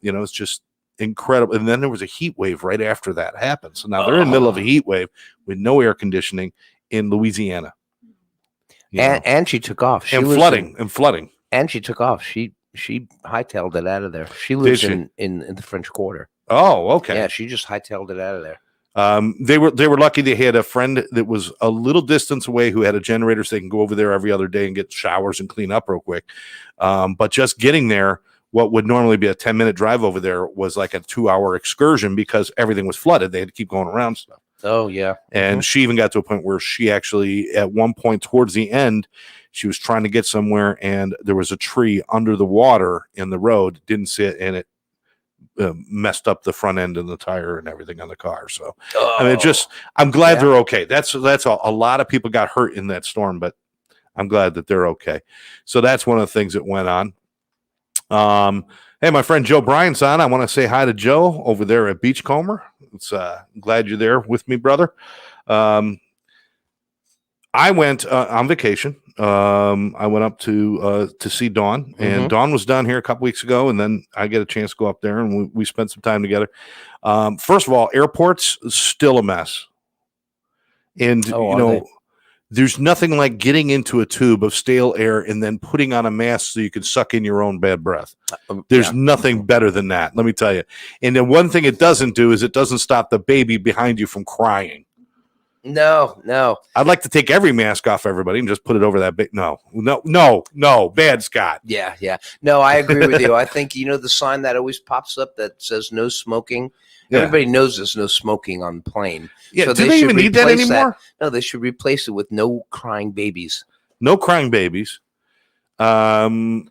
it's just incredible. And then there was a heat wave right after that happened. So now they're in the middle of a heat wave with no air conditioning in Louisiana. And she took off. Flooding. And she took off. She hightailed it out of there. She lives in the French Quarter. Oh, okay. Yeah, she just hightailed it out of there. They were lucky they had a friend that was a little distance away who had a generator, so they can go over there every other day and get showers and clean up real quick. But just getting there what would normally be a 10-minute drive over there was like a 2-hour excursion because everything was flooded. They had to keep going around stuff. Oh, yeah. And she even got to a point where she actually, at one point towards the end, she was trying to get somewhere and there was a tree under the water in the road, didn't see it, and it messed up the front end and the tire and everything on the car. So, I mean, I'm glad they're okay. That's all. A lot of people got hurt in that storm, but I'm glad that they're okay. So that's one of the things that went on. Hey, my friend Joe Bryant's on. I want to say hi to Joe over there at Beachcomber. It's glad you're there with me, brother. I went on vacation. I went up to see Dawn, and Dawn was down here a couple weeks ago, and then I get a chance to go up there, and we spent some time together. First of all, airports still a mess, and there's nothing like getting into a tube of stale air and then putting on a mask so you can suck in your own bad breath. There's nothing better than that, let me tell you. And then one thing it doesn't do is it doesn't stop the baby behind you from crying. No. I'd like to take every mask off everybody and just put it over that big. No, bad, Scott. Yeah. No, I agree with you. I think, the sign that always pops up that says no smoking. Yeah. Everybody knows there's no smoking on the plane. Yeah, so do they even need that anymore? No, they should replace it with no crying babies. No crying babies. No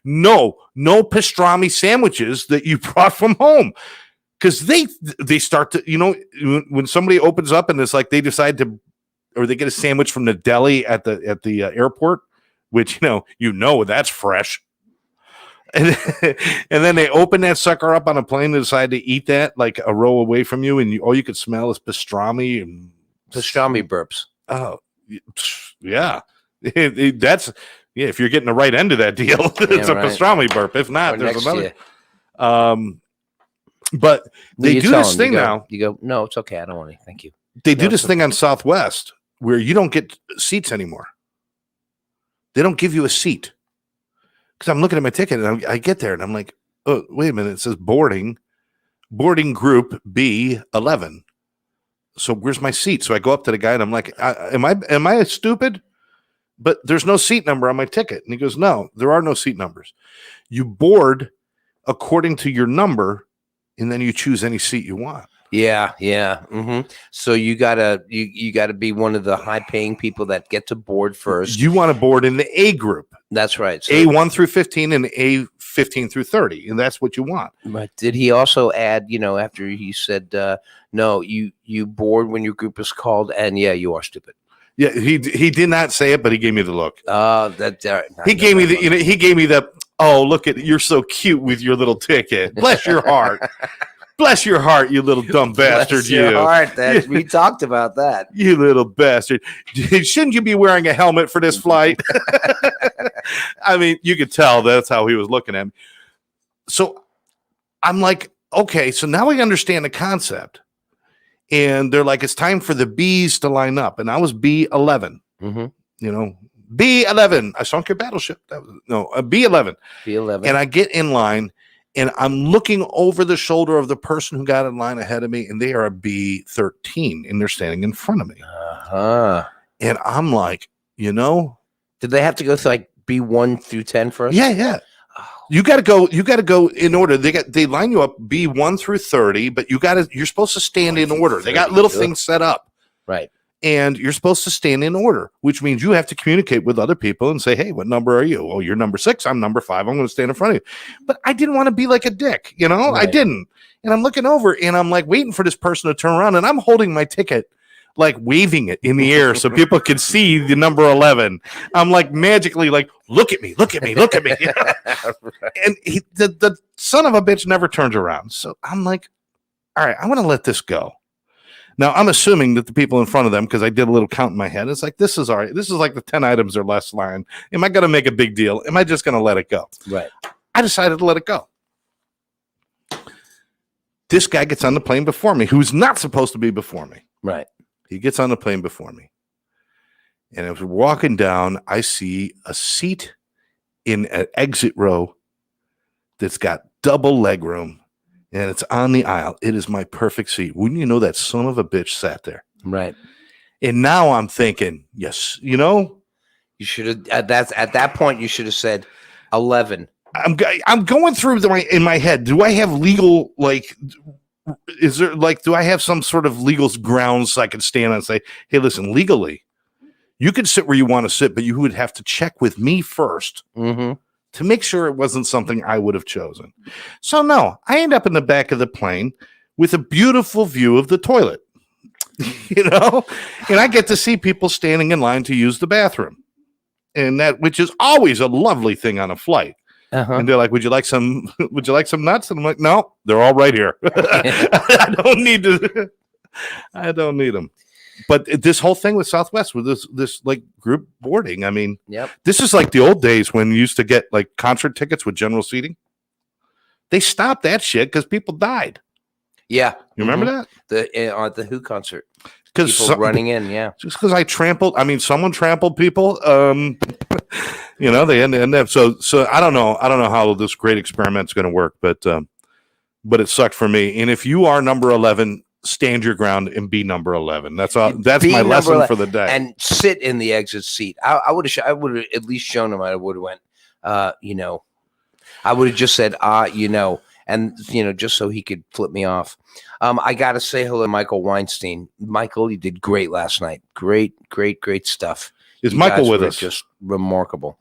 pastrami sandwiches that you brought from home. Because they start to, when somebody opens up and it's like they decide to, or they get a sandwich from the deli at the airport, which, that's fresh. And then they open that sucker up on a plane and decide to eat that like a row away from you, and all you could smell is pastrami and pastrami burps. Oh, yeah. If you're getting the right end of that deal, it's a pastrami burp. If not, there's another. But they do this thing now. You go, no, it's okay. I don't want any. Thank you. They do this thing on Southwest where you don't get seats anymore. They don't give you a seat. Because I'm looking at my ticket and I get there and I'm like, oh, wait a minute. It says boarding group B11. So where's my seat? So I go up to the guy and I'm like, am I stupid? But there's no seat number on my ticket. And he goes, no, there are no seat numbers. You board according to your number and then you choose any seat you want. Yeah. Mm-hmm. So you gotta be one of the high paying people that get to board first. You want to board in the A group. That's right. So, A1 through 15 and A15 through 30, and that's what you want. But did he also add? After he said, "No, you board when your group is called," and yeah, you are stupid. Yeah, he did not say it, but he gave me the look. He gave me the. Oh, look at you're so cute with your little ticket. Bless your heart. Bless your heart, you little dumb bastard. Bless your heart. We talked about that. You little bastard. Shouldn't you be wearing a helmet for this flight? I mean, you could tell that's how he was looking at me. So I'm like, okay, so now we understand the concept. And they're like, it's time for the Bs to line up. And I was B11. Mm-hmm. B11. I sunk your battleship. A B11. B11. And I get in line. And I'm looking over the shoulder of the person who got in line ahead of me, and they are a B13, and they're standing in front of me. And I'm like, did they have to go through like B1 through 10 first? Yeah. Oh. You got to go in order. They line you up B1 through 30, but you're supposed to stand in order. They got little things set up. Right. And you're supposed to stand in order, which means you have to communicate with other people and say, hey, what number are you? Oh, you're number 6. I'm number 5. I'm going to stand in front of you. But I didn't want to be like a dick, Right. I didn't. And I'm looking over and I'm like waiting for this person to turn around and I'm holding my ticket, like waving it in the air so people can see the number 11. I'm like magically like, look at me. And the son of a bitch never turns around. So I'm like, all right, I'm going to let this go. Now, I'm assuming that the people in front of them, because I did a little count in my head, it's like, this is all right. This is like the 10 items or less line. Am I going to make a big deal? Am I just going to let it go? Right. I decided to let it go. This guy gets on the plane before me, who's not supposed to be before me. Right. He gets on the plane before me. And as we're walking down, I see a seat in an exit row that's got double leg room. And it's on the aisle. It is my perfect seat. Wouldn't you know that son of a bitch sat there? Right. And now I'm thinking, yes, you should have at that point you should have said 11. I'm going through in my head. Do I have legal, like, is there, like, do I have some sort of legal grounds I can stand on and say, hey, listen, legally, you could sit where you want to sit, but you would have to check with me first to make sure it wasn't something I would have chosen. So no, I end up in the back of the plane with a beautiful view of the toilet, and I get to see people standing in line to use the bathroom, and which is always a lovely thing on a flight. And they're like, would you like some nuts? And I'm like, no, they're all right here. I don't need them. But this whole thing with Southwest, with this like group boarding, I mean, this is like the old days when you used to get like concert tickets with general seating. They stopped that shit because people died. Yeah. You remember that? The Who concert. Because people running in, just because someone trampled people. They end up. So I don't know how this great experiment's going to work, but it sucked for me. And if you are number 11, stand your ground and be number 11. That's all. That's my lesson for the day. And sit in the exit seat. I would have at least shown him. I would have went. I would have just said, and just so he could flip me off. I got to say hello to Michael Weinstein. Michael, you did great last night. Great stuff. Is Michael with us? Just remarkable.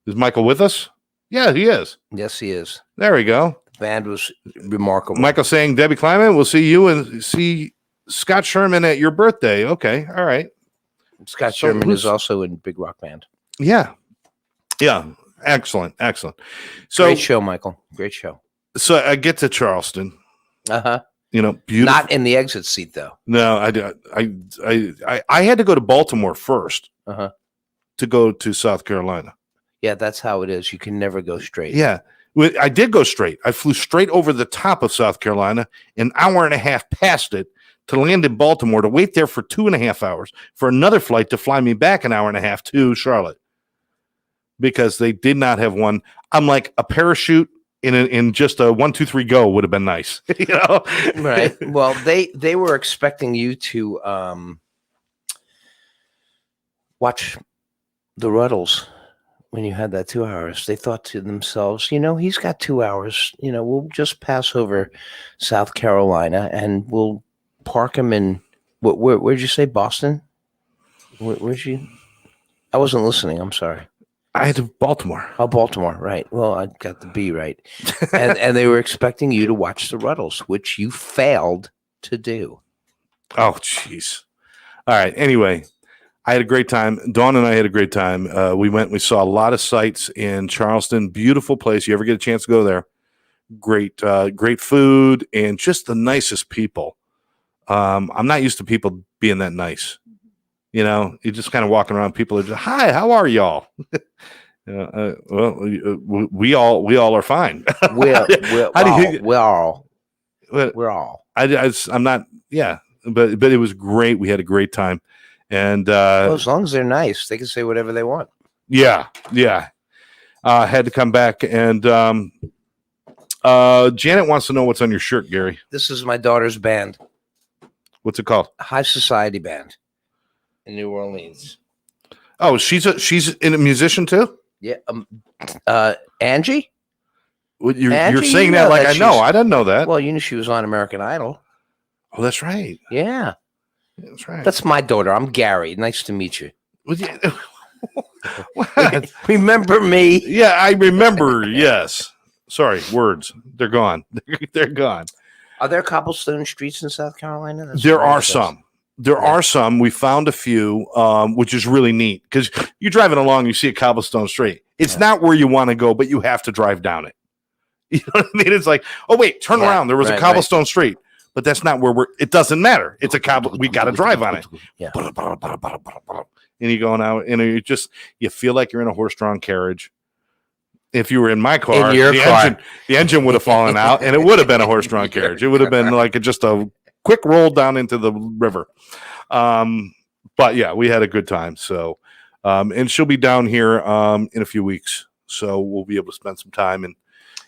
Is Michael with us? Yeah, he is. Yes, he is. There we go. The band was remarkable. Michael saying, Debbie Kleiman, we'll see you and see Scott Sherman at your birthday. Okay. All right. Scott Sherman is also in Big Rock Band. Yeah. Excellent. So great show, Michael. Great show. So I get to Charleston. Beautiful. Not in the exit seat though. No, I had to go to Baltimore first to go to South Carolina. Yeah, that's how it is. You can never go straight. Yeah, I did go straight. I flew straight over the top of South Carolina, an hour and a half past it, to land in Baltimore, to wait there for 2.5 hours for another flight to fly me back an hour and a half to Charlotte, because they did not have one. I'm like, a parachute in just a 1, 2, 3 go would have been nice, Right. Well, they were expecting you to watch the Ruddles when you had that 2 hours. They thought to themselves, he's got 2 hours. We'll just pass over South Carolina and we'll park him in where'd you say, Boston? Where'd you? I wasn't listening. I'm sorry. I had to Baltimore. Oh, Baltimore, right. Well, I got the B right. and they were expecting you to watch the Ruddles, which you failed to do. Oh, jeez. All right. Anyway, I had a great time. Dawn and I had a great time. We saw a lot of sights in Charleston. Beautiful place. You ever get a chance to go there? Great food and just the nicest people. I'm not used to people being that nice. You're just kind of walking around. People are just, hi, how are y'all? We all are fine. We're all. I'm not. Yeah, but it was great. We had a great time, and as long as they're nice, they can say whatever they want. Yeah. Had to come back, and Janet wants to know what's on your shirt, Gary. This is my daughter's band. What's it called? High Society Band in New Orleans. Oh, she's a musician too? Yeah. Angie? Well, you're saying that like I know. I didn't know that. Well, you knew she was on American Idol. Oh, that's right. Yeah. That's right. That's my daughter. I'm Gary. Nice to meet you. Well, remember me? Yeah, I remember. Yes. Sorry, words. They're gone. They're gone. Are there cobblestone streets in South Carolina? There are some. There are some. We found a few, which is really neat, because you're driving along, you see a cobblestone street. It's not where you want to go, but you have to drive down it. You know what I mean? It's like, oh wait, turn around. There was a cobblestone street, but that's not where it doesn't matter. It's a cobble. We got to drive on it. Yeah. And you're going out, and you feel like you're in a horse-drawn carriage. If you were in my car, the engine would have fallen out, and it would have been a horse-drawn carriage. It would have been like just a quick roll down into the river. But yeah, we had a good time. So, and she'll be down here in a few weeks, so we'll be able to spend some time, and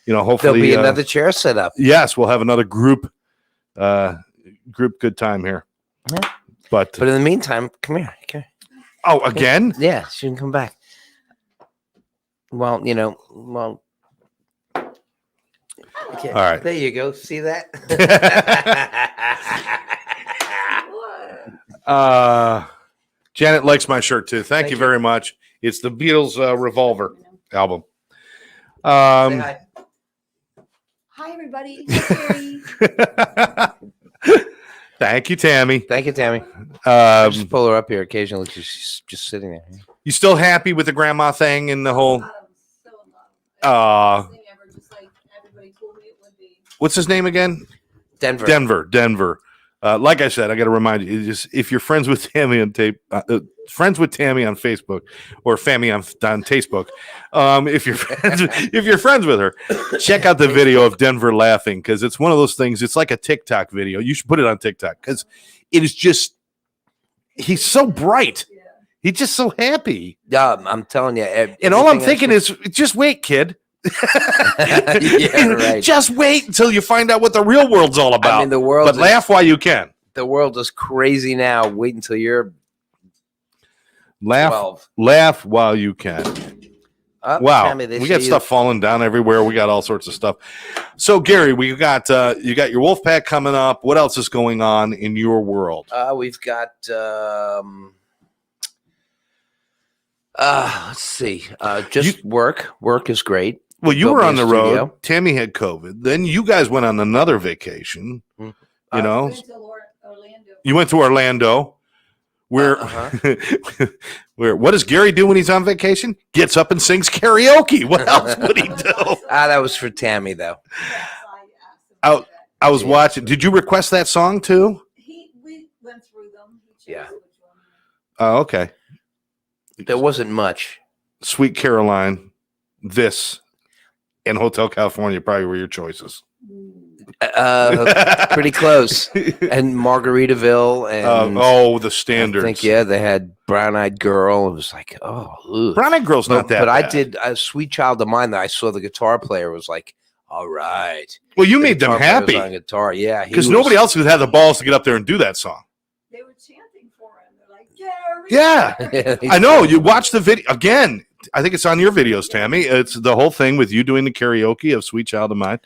hopefully there'll be another chair set up. Yes, we'll have another group good time here. Yeah. But in the meantime, come here. Okay. Oh, again? Yeah, she can come back. Well, Okay. All right. There you go. See that? Janet likes my shirt too. Thank you you. very much. It's the Beatles Revolver album. Say hi. Hi, everybody. Hi, Carrie. Thank you, Tammy. Thank you, Tammy. Just Um, pull her up here occasionally because she's just sitting there. you still happy with the grandma thing and the whole? I'm so in love. It's the best thing ever, just like everybody told me it would be. What's his name again? Denver. Denver. Like I said, I got to remind you, just if you're friends with Tammy on friends with Tammy on Facebook or Fammy on Facebook, if you're friends with her, check out the video of Denver laughing because it's one of those things. It's like a TikTok video. You should put it on TikTok because it is just. He's so bright. Yeah. He's just so happy. Yeah, I'm telling you. And all I'm thinking is, just wait, kid. Yeah, right. Just wait until you find out what the real world's all about. I mean, the world. But laugh while you can. The world is crazy now. Wait until you're Laugh, 12. laugh while you can. Wow, Tammy, they we say got stuff falling down everywhere. We got all sorts of stuff. So, Gary, we got you got your Wolfpack coming up. What else is going on in your world? We've got. Let's see. Just work. Work is great. Well, you Built were me on a the road. studio. Tammy had COVID. Then you guys went on another vacation. You know, Went to Orlando. you went to Orlando. Where, where? What does Gary do when he's on vacation? Gets up and sings karaoke. What else would he do? That was for Tammy though. Yes, I asked him. I was Yeah. watching. Did you request that song too? We went through them. He chose Yeah. which one. Oh, okay. There wasn't much. Sweet Caroline, this, and Hotel California probably were your choices. Pretty close. And Margaritaville and The standards. I think they had Brown Eyed Girl. It was like, ugh. Brown Eyed Girl's not that But I bad. did a Sweet Child of Mine that I saw the guitar player was like, all right. Well, you The made them guitar player was happy on guitar. Yeah. because nobody else would have the balls to get up there and do that song. They were chanting for him. They're like, Gary. Yeah. I know. You watch the video again. I think it's on your videos, Tammy. It's the whole thing with you doing the karaoke of Sweet Child of Mine.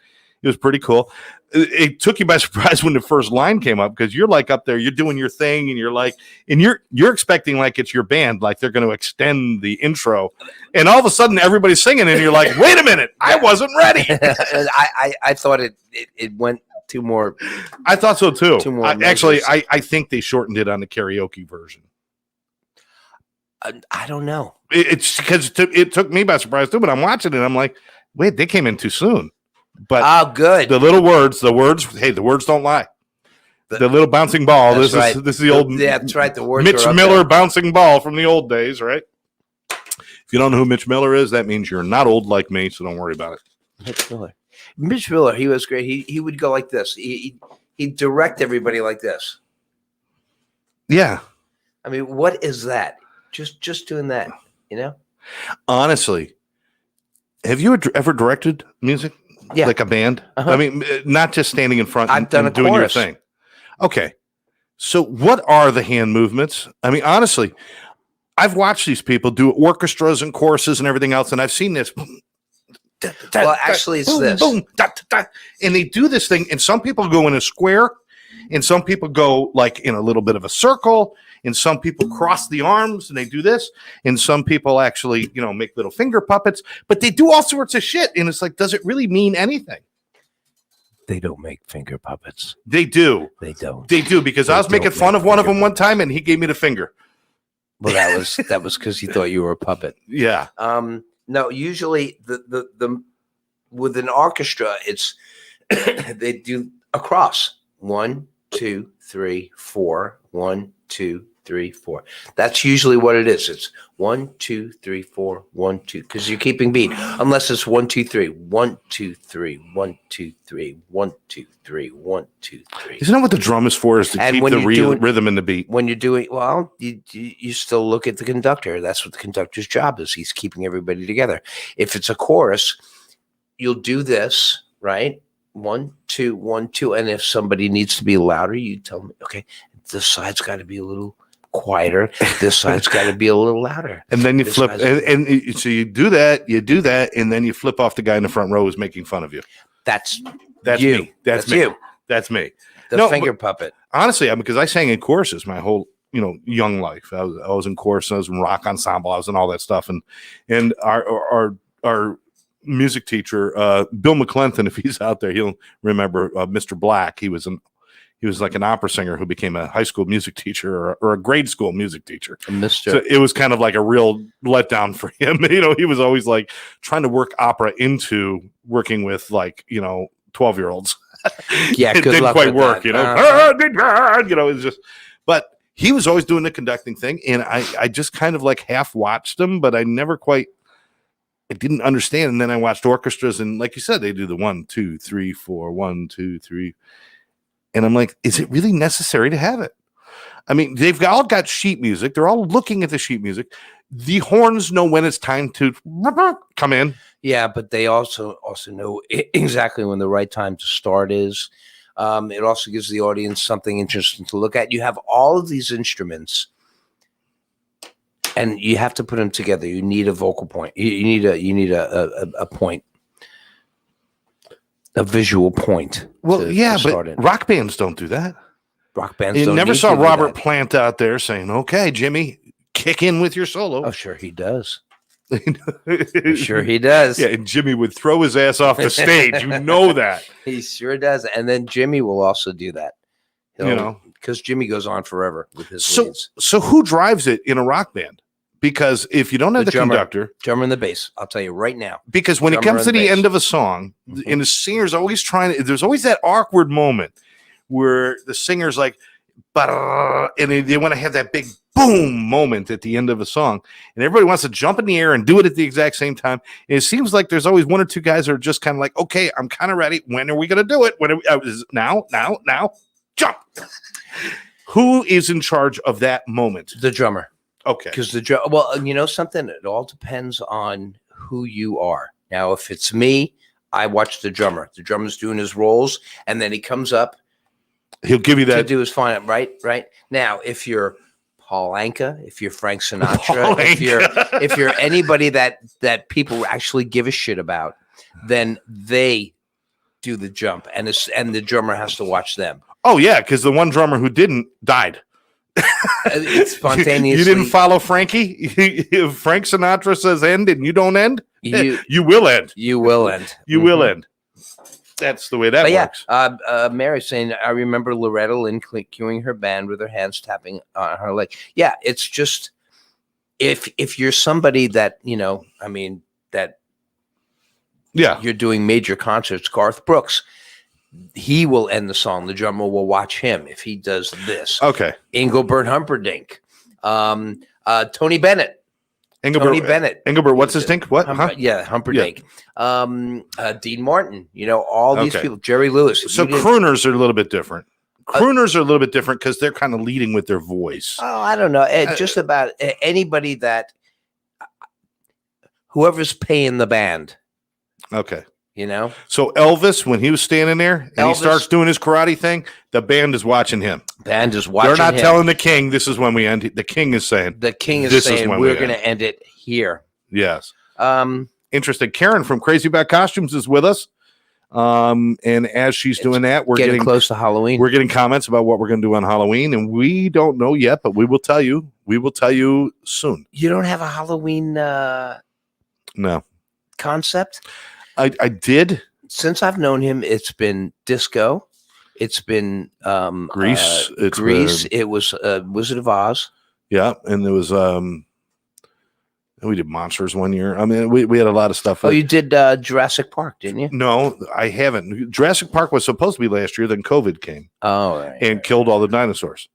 It was pretty cool. It took you by surprise when the first line came up because you're like up there, you're doing your thing, and you're like, and you're expecting like it's your band, like they're going to extend the intro, and all of a sudden everybody's singing, and you're like, wait a minute, I wasn't ready. I thought it went two more. I thought so too. Two more Actually, measures. I think they shortened it on the karaoke version. I don't know. It's because it took me by surprise too, but I'm watching it, and I'm like, wait, they came in too soon. But Oh, good. the little words, hey, the words don't lie. The little bouncing ball. That's This right. is the old Yeah, that's right. The words Mitch are up Miller there. bouncing ball from the old days, right? If you don't know who Mitch Miller is, that means you're not old like me, so don't worry about it. Mitch Miller. Mitch Miller, he was great. He would go like this. He'd direct everybody like this. Yeah. I mean, what is that? Just doing that, you know? Honestly, have you ever directed music? Yeah. Like a band? Uh-huh. I mean, not just standing in front I've and, done and a doing chorus. your thing. Okay. So what are the hand movements? I mean, honestly, I've watched these people do orchestras and choruses and everything else, and I've seen this. Well, actually, it's boom, this. boom, and they do this thing, and some people go in a square, and some people go like in a little bit of a circle, and some people cross the arms and they do this, and some people actually, make little finger puppets, but they do all sorts of shit, and it's like, does it really mean anything? They don't make finger puppets. They do. They don't. They do, because I was making fun of one of them one time, and he gave me the finger. Well, that was because he thought you were a puppet. Yeah. No, usually the with an orchestra, it's they do a cross. 1, 2, 3, 4. 1, 2, 3, 4. That's usually what it is. It's 1, 2, 3, 4, 1, 2, because you're keeping beat. Unless it's 1, 2, 3, 1, 2, 3, 1, 2, 3, 1, 2, 3, 1, 2, 3. Isn't that what the drum is for? Is to And keep when the you're doing- rhythm in the beat? When you're doing you still look at the conductor. That's what the conductor's job is. He's keeping everybody together. If it's a chorus, you'll do this, right? 1, 2, 1, 2. And if somebody needs to be louder, you tell them, okay, this side's got to be a little quieter. This side's got to be a little louder. And then you This flip, side's- and so you do that, and then you flip off the guy in the front row who's making fun of you. That's me. you. That's me. you. That's me. The No, finger puppet. Honestly, because I sang in choruses my whole young life. I was in chorus. I was in rock ensemble. I was in all that stuff. And our music teacher, Bill McClenton, if he's out there, he'll remember Mr. Black. He was like an opera singer who became a high school music teacher or a grade school music teacher. So it was kind of like a real letdown for him. He was always like trying to work opera into working with 12-year-olds. Yeah, it didn't quite work. It's just, but he was always doing the conducting thing, and I just kind of like half watched him, but I didn't understand. And then I watched orchestras, and like you said, they do the 1, 2, 3, 4, 1, 2, 3. And I'm like, is it really necessary to have it? I mean, they've all got sheet music. They're all looking at the sheet music. The horns know when it's time to come in. Yeah, but they also know exactly when the right time to start is. It also gives the audience something interesting to look at. You have all of these instruments, and you have to put them together. You need a vocal point. You need a point. A visual point. Well, but rock bands don't do that. Rock bands. You never saw Robert Plant out there saying, "Okay, Jimmy, kick in with your solo." Oh, sure he does. Sure he does. Yeah, and Jimmy would throw his ass off the stage. You know that. He sure does. And then Jimmy will also do that. Because Jimmy goes on forever with his leads. So who drives it in a rock band? Because if you don't have the conductor, drummer and the bass, I'll tell you right now. Because when it comes to the end of a song, and the singer's always there's always that awkward moment where the singer's like, and they want to have that big boom moment at the end of a song, and everybody wants to jump in the air and do it at the exact same time. And it seems like there's always one or two guys that are just kind of like, okay, I'm kind of ready. When are we going to do it? Now, jump. Who is in charge of that moment? The drummer. Okay. Because something, it all depends on who you are. Now, if it's me, I watch the drummer. The drummer's doing his rolls, and then he comes up. He'll give you that. To do his fine, right. Now, if you're Paul Anka, if you're Frank Sinatra, if you're anybody that people actually give a shit about, then they do the jump, and the drummer has to watch them. Oh yeah, because the one drummer who didn't died. It's spontaneously. You didn't follow Frankie. If Frank Sinatra says end and you don't end, you will end. You will end. You will end. That's the way that works. Yeah, Mary's saying, I remember Loretta Lynn cueing her band with her hands tapping on her leg. Yeah, it's just if you're somebody that you're doing major concerts. Garth Brooks, he will end the song. The drummer will watch him if he does this. Okay. Engelbert Humperdinck, Tony Bennett. Engelbert, what's his dink? What? Humperdinck. Yeah. Dean Martin. All these people. Jerry Lewis. So crooners are a little bit different. Crooners are a little bit different because they're kind of leading with their voice. Oh, I don't know. Just about anybody whoever's paying the band. Okay. So Elvis, when he was standing there and he starts doing his karate thing, the band is watching him. Band is watching him. They're not telling the king this is when we end. The king is saying we're going to end it here. Yes. Interesting. Karen from Crazy About Costumes is with us. And as she's doing that, we're getting close to Halloween. We're getting comments about what we're going to do on Halloween, and we don't know yet, but we will tell you. We will tell you soon. You don't have a Halloween concept? I did. Since I've known him, it's been disco. It's been Grease. It was Wizard of Oz. Yeah, and there was we did Monsters one year. I mean, we had a lot of stuff. Oh, you did Jurassic Park, didn't you? No, I haven't. Jurassic Park was supposed to be last year, then COVID came. Oh, right, and killed all the dinosaurs.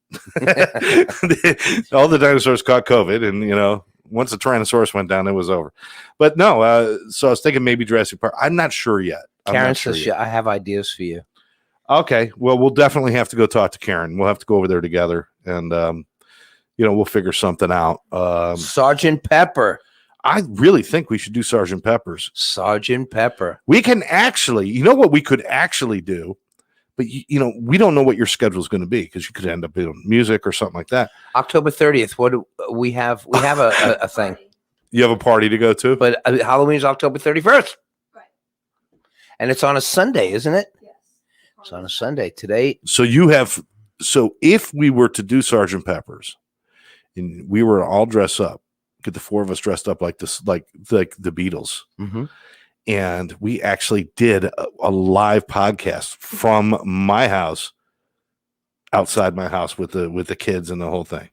All the dinosaurs caught COVID, and once the Tyrannosaurus went down, it was over. But no, so I was thinking maybe Jurassic Park. I'm not sure yet. Karen says, I have ideas for you. Okay. Well, we'll definitely have to go talk to Karen. We'll have to go over there together, and we'll figure something out. Sergeant Pepper. I really think we should do Sergeant Pepper's. Sergeant Pepper. We can actually, what we could actually do, but we don't know what your schedule is going to be because you could end up doing music or something like that. October 30th. What do we have? We have a thing. You have a party to go to, but Halloween is October 31st. Right. And it's on a Sunday, isn't it? Yes. It's on a Sunday today. So if we were to do Sergeant Pepper's and we were all dressed up, get the four of us dressed up like this, like the Beatles, Mm-hmm. and we actually did a live podcast from my house, outside my house with the kids and the whole thing.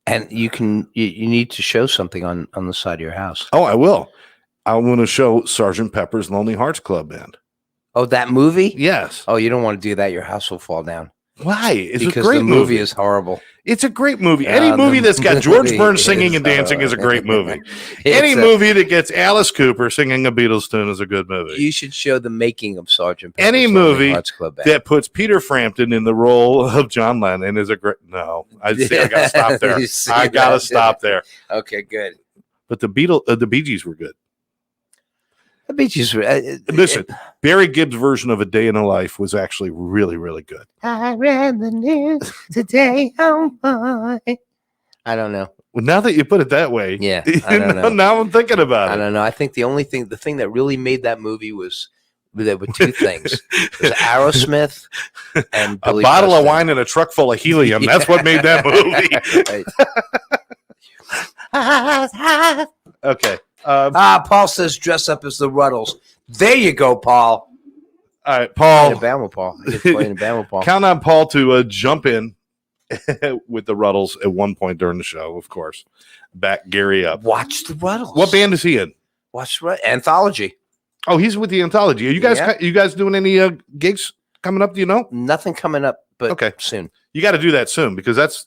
And you need to show something on the side of your house. Oh, I will. I want to show Sergeant Pepper's Lonely Hearts Club Band. Oh, that movie? Yes. Oh, you don't want to do that. Your house will fall down. Why? It's because a great the movie is horrible. It's a great movie. Any movie that's got George Burns singing and dancing is a great movie. Any movie that gets Alice Cooper singing a Beatles tune is a good movie. You should show the making of Sergeant Pepper's Any Lonely movie Hearts Club Band. that puts Peter Frampton in the role of John Lennon is a great. No, I gotta stop there. I gotta stop there. Okay, good. But the Bee Gees were good. The Bee Gees. Listen, Barry Gibb's version of A Day in a Life was actually really, really good. I read the news today. Oh my! I don't know. Well, now that you put it that way, Yeah, I don't know. Now I'm thinking about I it. don't know. I think the thing that really made that movie was there were two things: it was Aerosmith and Billy a bottle of Preston. wine and a truck full of helium. That's what made that movie. Right. Okay. Paul says dress up as the Ruddles. There you go, Paul. All right, Playing Paul. a band with Paul. I get to play in a band with Paul. Count on Paul to jump in with the Ruddles at one point during the show, of course. Back Gary up. Watch the Ruddles. What band is he in? Watch the Anthology. Oh, he's with the Anthology. Are you guys Yeah. you guys doing any gigs coming up? Do you know? Nothing coming up, but Okay. soon. You got to do that soon because that's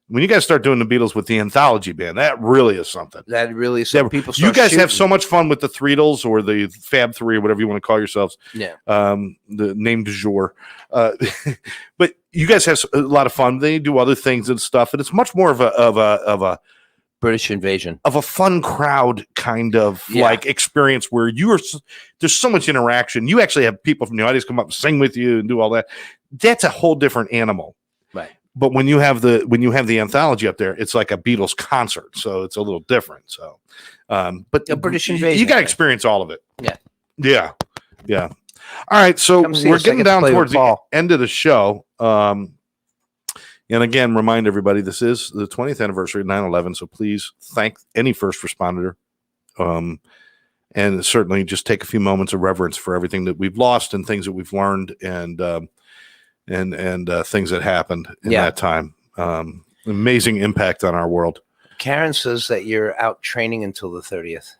when you guys start doing the Beatles with the Anthology band. That really is something. That really is Yeah, some people. You Start guys have shooting. so much fun with the Threedles or the Fab Three or whatever you want to call yourselves. Yeah. The name du jour. But you guys have a lot of fun. They do other things and stuff, and it's much more of a British Invasion. of a fun crowd kind of Yeah. like experience where there's so much interaction. You actually have people from the audience come up and sing with you and do all that. That's a whole different animal. Right. But when you have the Anthology up there, it's like a Beatles concert, so it's a little different. So, but A British you Invasion got to thing. experience all of it. Yeah. Yeah. All right, so Come see we're us. I getting get to down play with towards the Paul. end of the show. And again, remind everybody this is the 20th anniversary of 9/11. So please thank any first responder, and certainly just take a few moments of reverence for everything that we've lost and things that we've learned and things that happened in Yeah. that time. Amazing impact on our world. Karen says that you're out training until the 30th.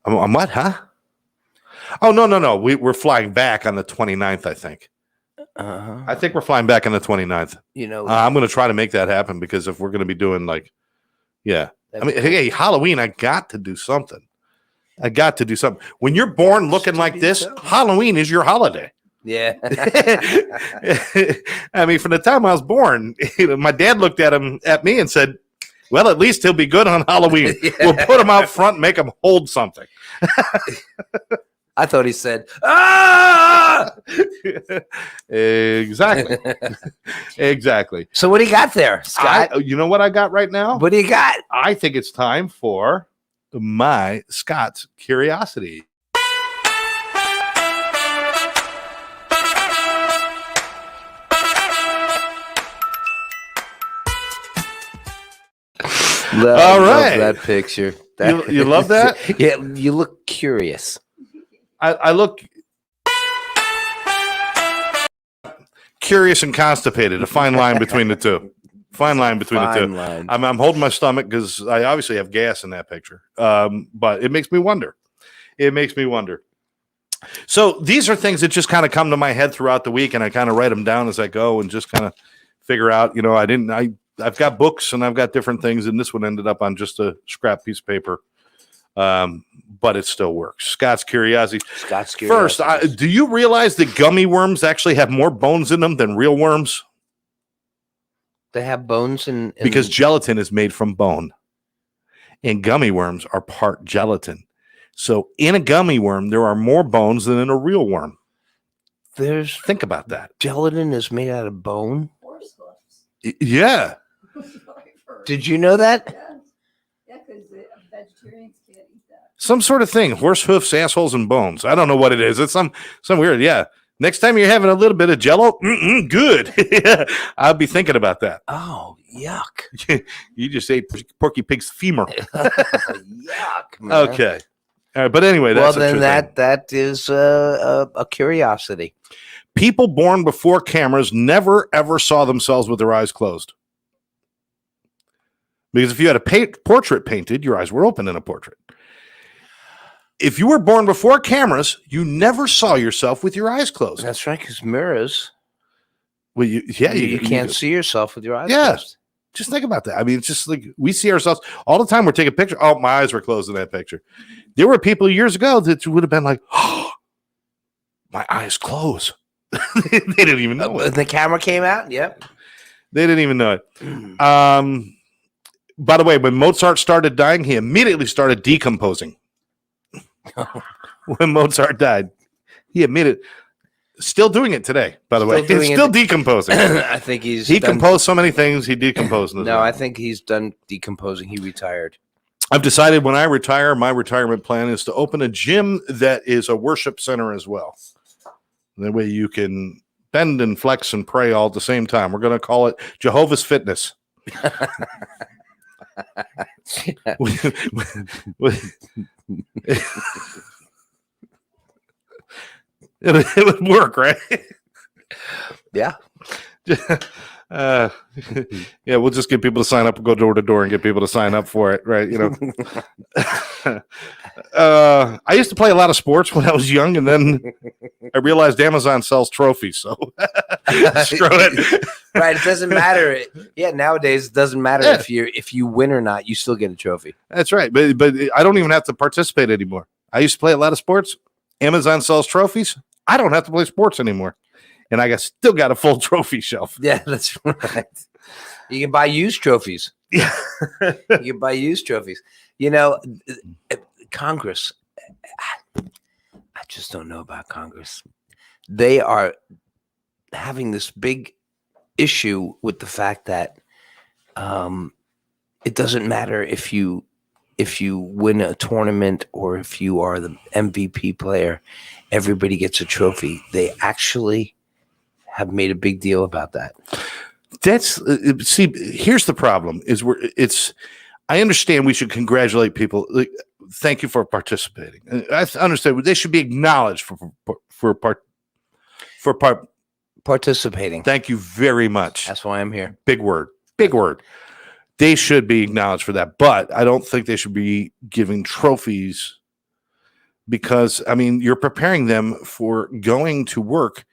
I'm what? Huh? Oh no. We're flying back on the 29th. I think. I think we're flying back on the 29th. You know, I'm going to try to make that happen because if we're going to be doing I mean, hey, Halloween, I got to do something. When you're born looking like this, Halloween is your holiday. yeah. I mean, from the time I was born, my dad looked at me and said, well, at least he'll be good on Halloween. Yeah. We'll put him out front and make him hold something. I thought he said, ah! Exactly. Exactly. So what do you got there, Scott? You know what I got right now? What do you got? I think it's time for my Scott's Curiosity. All right. that picture. You love that? Yeah, you look curious. I look curious and constipated. A fine line between the two. Fine line between the two. Line. I'm holding my stomach because I obviously have gas in that picture. But it makes me wonder. So these are things that just kind of come to my head throughout the week, and I kind of write them down as I go and just kind of figure out. I've got books and I've got different things, and this one ended up on just a scrap piece of paper. But it still works. Scott's Curiosity. Scott's First, curious. do you realize that gummy worms actually have more bones in them than real worms? They have bones in Because gelatin is made from bone, and gummy worms are part gelatin. So in a gummy worm, there are more bones than in a real worm. there's Think about that. gelatin is made out of bone. Horse hooves. Yeah. Did you know that? Yeah, because vegetarians can't eat that. Some sort of thing. Horse hoofs, assholes, and bones. I don't know what it is. It's some weird. Yeah. Next time you're having a little bit of Jello, good. I'll be thinking about that. Oh, yuck! You just ate Porky Pig's femur. Yuck! Man. Okay. But anyway, that's well. Then that is a curiosity. People born before cameras never ever saw themselves with their eyes closed. Because if you had a portrait painted, your eyes were open in a portrait. If you were born before cameras, you never saw yourself with your eyes closed. That's right, because mirrors. Well, you can't see yourself with your eyes yeah. closed. Just think about that. I mean, it's just like we see ourselves all the time. We're taking a picture. Oh, my eyes were closed in that picture. There were people years ago that would have been like, oh, my eyes closed. They didn't even know it. The camera came out? Yep. They didn't even know it. By the way, when Mozart started dying, he immediately started decomposing. When Mozart died, he admitted, still doing it today, by the way. He's still decomposing. I think he composed so many things, he decomposed. No, I think he's done decomposing. He retired. I've decided when I retire, my retirement plan is to open a gym that is a worship center as well. That way you can bend and flex and pray all at the same time. We're going to call it Jehovah's Fitness. It would work, right? Yeah. Yeah, we'll just get people to sign up and go door to door and get people to sign up for it, right? You know, I used to play a lot of sports when I was young, and then I realized Amazon sells trophies, so screw it. Right, it doesn't matter. Yeah, nowadays it doesn't matter if you win or not. You still get a trophy. That's right, but I don't even have to participate anymore. I used to play a lot of sports. Amazon sells trophies. I don't have to play sports anymore. And I still got a full trophy shelf. Yeah, that's right. You can buy used trophies. Yeah. You can buy used trophies. You know, Congress, I just don't know about Congress. They are having this big issue with the fact that it doesn't matter if you win a tournament or if you are the MVP player, everybody gets a trophy. They actually have made a big deal about that. That's see. Here's the problem: is I understand we should congratulate people. Like, thank you for participating. I understand they should be acknowledged for participating. Thank you very much. That's why I'm here. Big word. Big word. They should be acknowledged for that, but I don't think they should be giving trophies because I mean you're preparing them for going to work.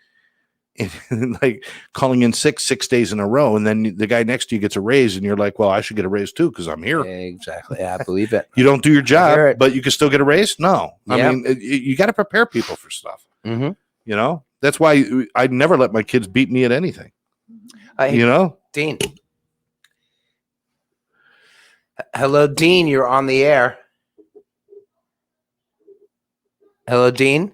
And like calling in 6 days in a row, and then the guy next to you gets a raise, and you're like, "Well, I should get a raise too because I'm here." Exactly, I believe it. You don't do your job, but you can still get a raise. No, yep. I mean, you got to prepare people for stuff. Mm-hmm. You know, that's why I never let my kids beat me at anything. You know, Dean. Hello, Dean. You're on the air. Hello, Dean.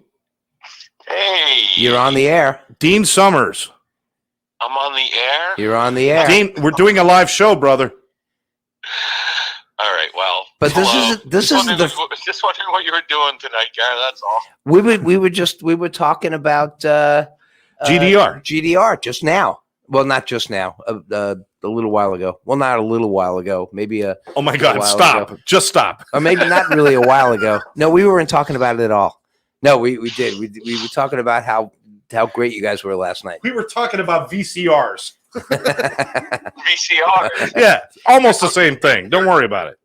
Hey. You're on the air. Dean Summers. I'm on the air? You're on the air. Dean, we're doing a live show, brother. All right, well. But this is just wondering what you were doing tonight, Gary. That's all. We were talking about GDR just now. Well, not just now. A little while ago. Well, not a little while ago. Maybe oh my God! Stop! Ago. Just stop. Or maybe not really a while ago. No, we weren't talking about it at all. No, we did. We were talking about how great you guys were last night. We were talking about VCRs. VCRs. Yeah, almost the same thing. Don't worry about it.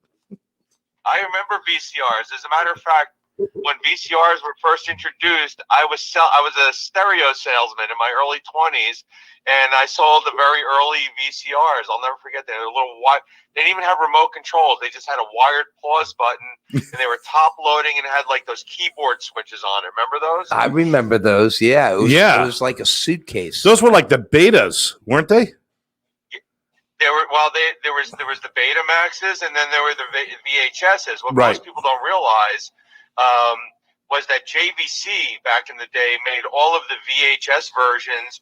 I remember VCRs. As a matter of fact, when VCRs were first introduced, I was a stereo salesman in my early 20s, and I sold the very early VCRs. I'll never forget that. They were a little wide. They didn't even have remote controls. They just had a wired pause button, and they were top loading and had like those keyboard switches on it. Remember those? I remember those. Yeah, it was like a suitcase. Those were like the betas, weren't they? There was the Betamaxes, and then there were the VHSs. What right. most people don't realize, was that JVC back in the day made all of the VHS versions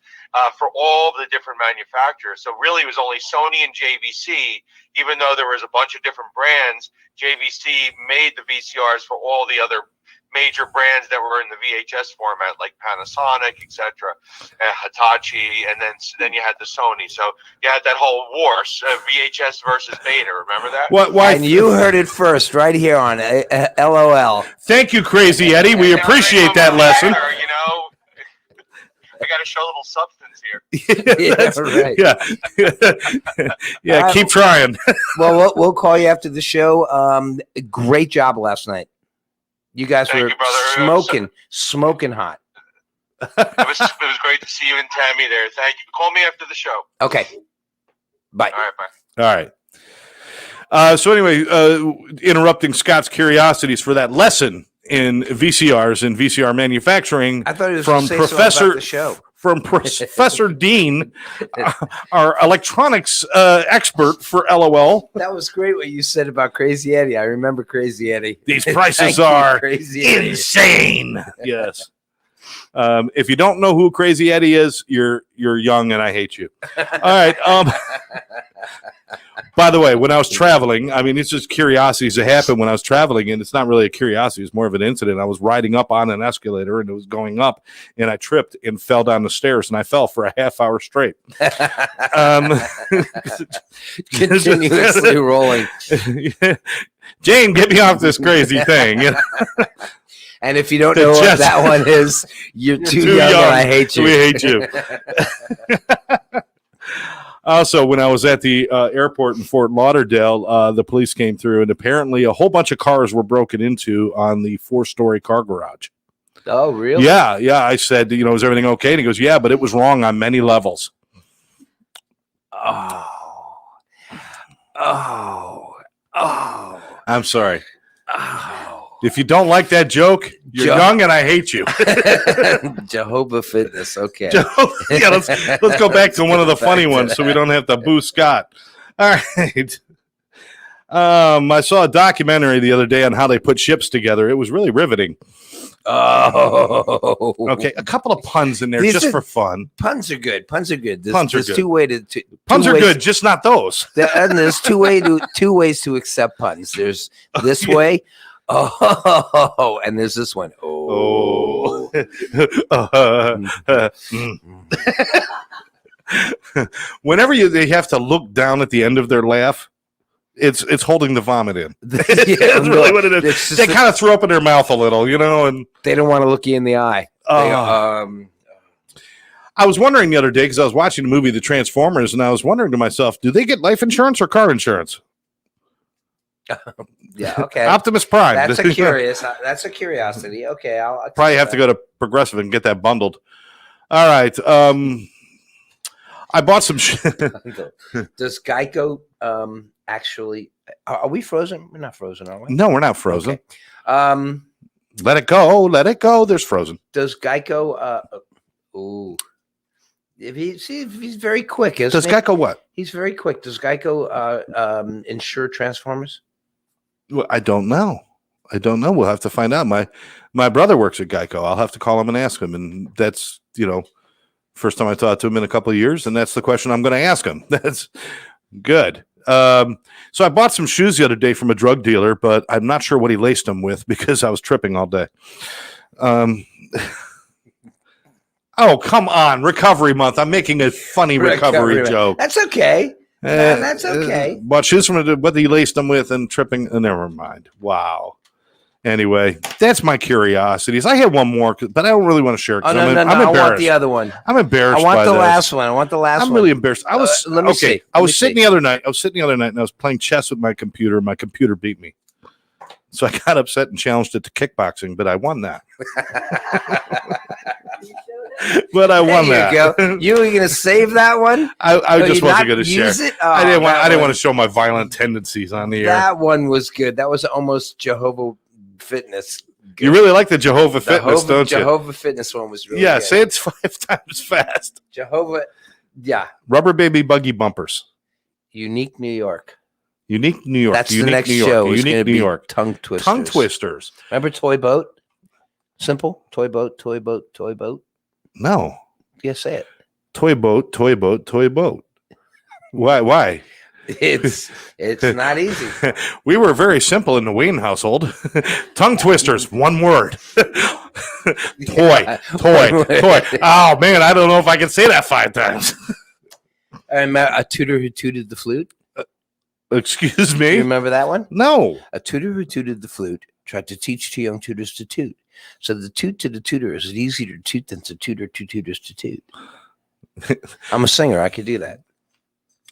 for all the different manufacturers. So really it was only Sony and JVC, even though there was a bunch of different brands. JVC made the VCRs for all the other major brands that were in the VHS format, like Panasonic, etc., Hitachi, and then you had the Sony. So you had that whole war, VHS versus Beta. Remember that? Why? And you heard it first right here on LOL. Thank you, Crazy Eddie. We And now appreciate they that come lesson. together, you know, I got to show a little substance here. Yeah, right. Yeah, keep trying. Well, we'll call you after the show. Great job last night. You guys Thank were you, brother. smoking hot. It was great to see you and Tammy there. Thank you. Call me after the show. Okay. Bye. All right, bye. All right. So anyway, interrupting Scott's curiosities for that lesson in VCRs and VCR manufacturing I thought it was from Professor Dean, our electronics expert for LOL. That was great what you said about Crazy Eddie. I remember Crazy Eddie. These prices Thank you, are Crazy Eddie. insane. Yes. If you don't know who Crazy Eddie is, you're young and I hate you. All right. By the way, when I was traveling, I mean, it's just curiosities that happen when I was traveling, and it's not really a curiosity. It's more of an incident. I was riding up on an escalator, and it was going up, and I tripped and fell down the stairs, and I fell for a half hour straight. Continuously rolling. Jane, get me off this crazy thing. You know? And if you don't know what that one is, you're too young and I hate you. We hate you. Also, when I was at the airport in Fort Lauderdale, the police came through, and apparently a whole bunch of cars were broken into on the 4-story car garage. Oh, really? Yeah. I said, is everything okay? And he goes, yeah, but it was wrong on many levels. Oh. I'm sorry. Oh. If you don't like that joke, you're young and I hate you. Jehovah Fitness. Okay. Yeah, let's go back to one of the funny ones so we don't have to boo Scott. All right. I saw a documentary the other day on how they put ships together. It was really riveting. Oh. Okay, a couple of puns in there just for fun. Puns are good. Puns are good. Puns are good. Puns are good, just not those. And there's two ways to accept puns. There's this way. Oh, and there's this one. Oh. Whenever they have to look down at the end of their laugh, it's holding the vomit in. That's really what it is. They kind of throw up in their mouth a little, and they don't want to look you in the eye. I was wondering the other day because I was watching the movie The Transformers, and I was wondering to myself, do they get life insurance or car insurance? Yeah, okay. Optimus Prime. That's a curiosity. Okay, I'll probably have to go to Progressive and get that bundled. All right. I bought some Does Geico actually are we frozen? We're not frozen, are we? No, we're not frozen. Okay. Let it go. There's frozen. Does Geico if he's very quick, isn't Does he? Geico what? He's very quick. Does Geico insure Transformers? Well, I don't know. We'll have to find out. My brother works at Geico. I'll have to call him and ask him. And that's, first time I talked to him in a couple of years. And that's the question I'm going to ask him. That's good. So I bought some shoes the other day from a drug dealer, but I'm not sure what he laced them with because I was tripping all day. Oh, come on. Recovery month. I'm making a funny recovery joke. That's okay. That's okay. Bought shoes from what he laced them with and tripping. Never mind. Wow. Anyway, that's my curiosities. I had one more, but I don't really want to share it. Oh, no, I'm I want the other one. I'm embarrassed. I want the last one. I'm really embarrassed. I was let me see. I was sitting the other night and I was playing chess with my computer. My computer beat me. So I got upset and challenged it to kickboxing, but I won that. But I won that. Go. You were going to save that one? I just wasn't going to share. It? Oh, I didn't want to show my violent tendencies on the air. That one was good. That was almost Jehovah Fitness. Good. You really like the Jehovah Fitness, don't you? Jehovah Fitness one was really good. Say it's 5 times fast. Jehovah, yeah. Rubber baby buggy bumpers. Unique New York. Unique New York. That's Unique the next New York. show. Unique New York. Tongue Twisters. Tongue Twisters. Remember Toy Boat? Simple. Toy boat, toy boat, toy boat. No. Yeah, say it. Toy boat, toy boat, toy boat. Why? It's not easy. We were very simple in the Wayne household. Tongue twisters, one word. Toy. Oh man, I don't know if I can say that 5 times. I met a tutor who tooted the flute. Excuse Do me? you remember that one? No. A tutor who tooted the flute tried to teach 2 young tutors to toot. So the toot to the tutor is easier to toot than to tutor 2 tutors to toot. I'm a singer. I could do that.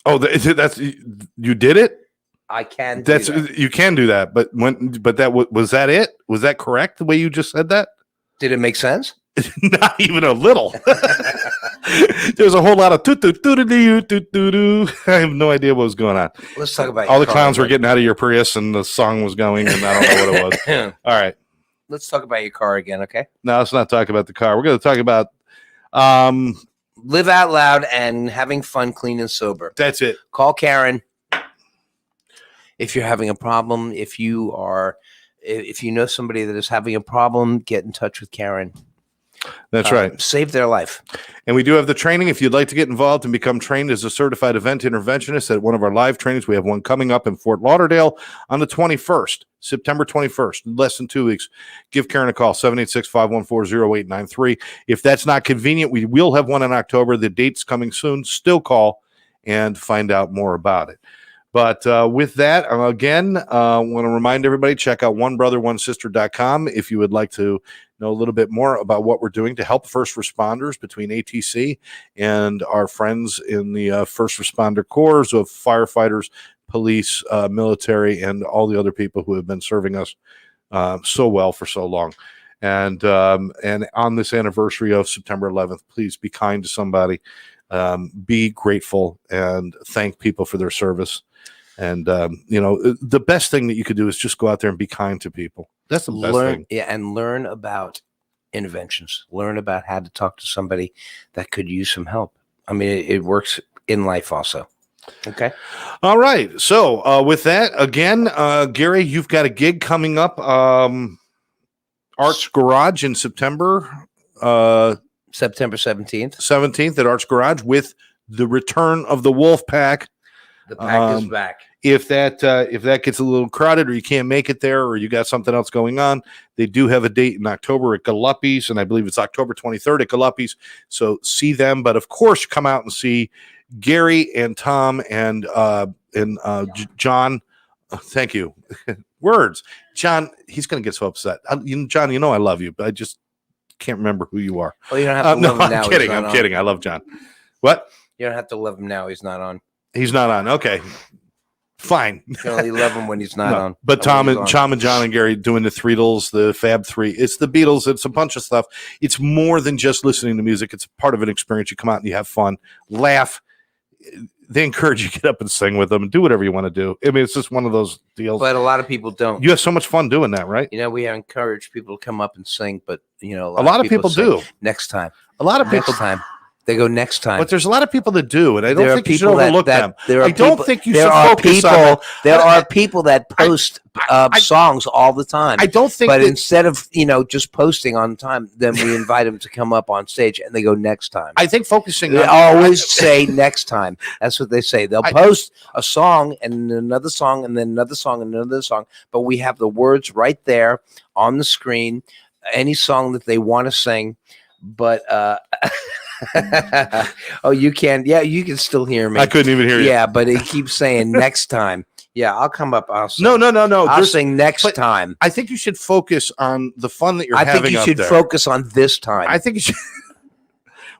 Oh, that's you did it? I can. That's do that. you can do that, but that was that it? Was that correct the way you just said that? Did it make sense? Not even a little. There's a whole lot of toot toot toot toot toot toot. I have no idea what was going on. Let's talk about All the your clowns car, were getting out of your Prius, and the song was going, and I don't know what it was. All right, Let's talk about your car again, okay? now let's not talk about the car. We're going to talk about. Live out loud and having fun, clean and sober. That's it. Call Karen if you're having a problem. If you know somebody that is having a problem, get in touch with Karen. That's right. Save their life. And we do have the training. If you'd like to get involved and become trained as a certified event interventionist at one of our live trainings, we have one coming up in Fort Lauderdale on the 21st, September 21st, less than 2 weeks. Give Karen a call, 786-514-0893. If that's not convenient, we will have one in October. The date's coming soon. Still call and find out more about it. But with that, again, I want to remind everybody, check out onebrother1sister.com if you would like to know a little bit more about what we're doing to help first responders between ATC and our friends in the first responder corps of firefighters, police, military, and all the other people who have been serving us so well for so long. And on this anniversary of September 11th, please be kind to somebody, be grateful, and thank people for their service. And, the best thing that you could do is just go out there and be kind to people. That's the best thing. Yeah, and learn about interventions. Learn about how to talk to somebody that could use some help. I mean, it works in life also. Okay. All right. So with that, again, Gary, you've got a gig coming up. Arts Garage in September. September 17th. 17th at Arts Garage with the return of the Wolf Pack. The pack is back. If that gets a little crowded or you can't make it there or you got something else going on, they do have a date in October at Galuppi's, and I believe it's October 23rd at Galuppi's. So see them, but of course come out and see Gary and Tom and John. Thank you. Words. John, he's going to get so upset. John, I love you, but I just can't remember who you are. Well, you don't have to No, love him now. I'm kidding. I'm kidding. I love John. What? You don't have to love him now. He's not on. He's not on. Okay. Fine. You can only love him when he's not on. But When he's Tom and John and Gary doing the Threedles, the Fab Three. It's the Beatles. It's a bunch of stuff. It's more than just listening to music. It's part of an experience. You come out and you have fun, laugh. They encourage you to get up and sing with them and do whatever you want to do. I mean, it's just one of those deals. But a lot of people don't. You have so much fun doing that, right? We encourage people to come up and sing, but A lot of people say, do. Next time. A lot of people. Next time. They go next time. But there's a lot of people that do, and I don't There are think you should people overlook them. there are I don't people- think you there should are focus people, on them. There are people that post songs all the time. I don't think But that, instead of, just posting on time, then we invite them to come up on stage and they go next time. I think focusing They on always say next time. That's what they say. They'll I- post a song and another song and then another song and another song, but we have the words right there on the screen, any song that they want to sing. But oh, you can. Yeah, you can still hear me. I couldn't even hear you. Yeah, but it keeps saying next time. Yeah, I'll come up. I'll sing. No. I'll There's- sing next but time. I think you should focus on the fun that you're I having think you up should there. focus on this time. I think you should.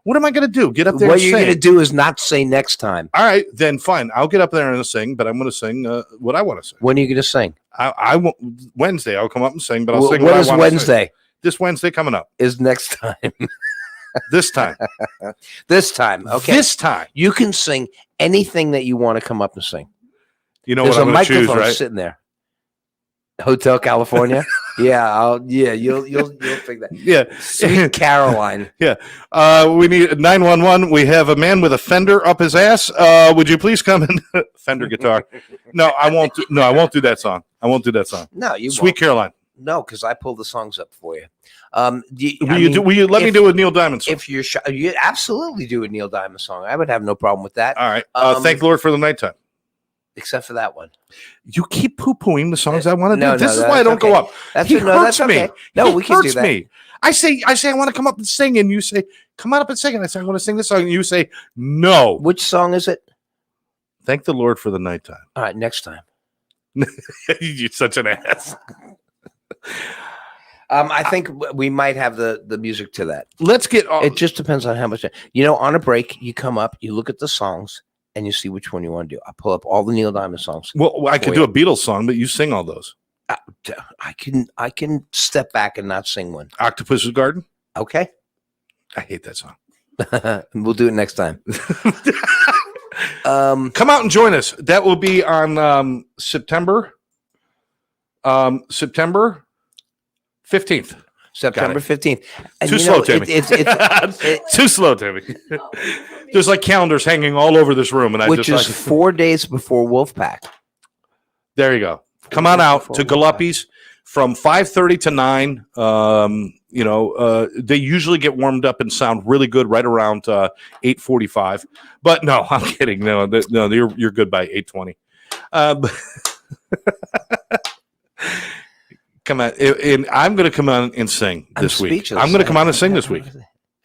What am I going to do? Get up there What and you're sing? going to do is not say next time. All right, then fine. I'll get up there and sing, but I'm going to sing what I want to sing. When are you going to sing? I won't. Wednesday, I'll come up and sing, but I'll sing What what is I want to sing. Wednesday? This Wednesday coming up. Is next time. This time. This time. Okay. This time. You can sing anything that you want to come up and sing. You know There's what a I'm going to choose, microphone right? sitting there. Hotel California. You'll figure that. Yeah. Sweet Caroline. We need 911. We have a man with a Fender up his ass. Would you please come in? Fender guitar. No, I won't. I won't do that song. I won't do that song. No, you Sweet won't. Caroline. No, because I pull the songs up for you. Will you let me do a Neil Diamond song? If you're shy, you absolutely do a Neil Diamond song. I would have no problem with that. All right. Thank the Lord for the nighttime. Except for that one. You keep poo-pooing the songs I want to No, do. This no, is why I don't okay. go up. That's He no, hurts that's me. okay. No, He we can do hurts that. me. I say I want to come up and sing, and you say, come on up and sing. And I say, I want to sing this song. And you say, no. Which song is it? Thank the Lord for the nighttime. All right, next time. You're such an ass. I think we might have the music to that. Let's get on. It just depends on how much. On a break, you come up, you look at the songs, and you see which one you want to do. I pull up all the Neil Diamond songs. Well, I could do a Beatles song, but you sing all those. I can step back and not sing one. Octopus's Garden. Okay. I hate that song. We'll do it next time. Come out and join us. That will be on September 15th. September 15th. And Too slow, Timmy. Too slow, Timmy. There's like calendars hanging all over this room, and which is 4 days before Wolfpack. There you go. Come on out to Galuppi's from 5:30 to 9. They usually get warmed up and sound really good right around 8:45. But no, I'm kidding. No, you're good by 8:20. Come on, and I'm going to come on and sing this week. I'm going to come on and sing this week.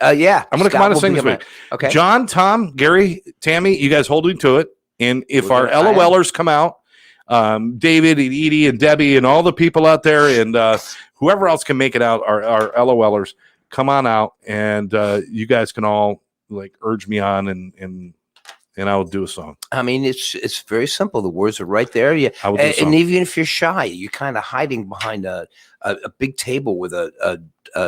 Yeah, I'm going to come on and sing this week. Okay, John, Tom, Gary, Tammy, you guys hold me to it. And if our LOLers come out, David and Edie and Debbie and all the people out there and whoever else can make it out, our LOLers, come on out, and you guys can all like urge me on, and I'll do a song. I mean, it's very simple. The words are right there. Yeah, and even if you're shy, you're kind of hiding behind a big table with a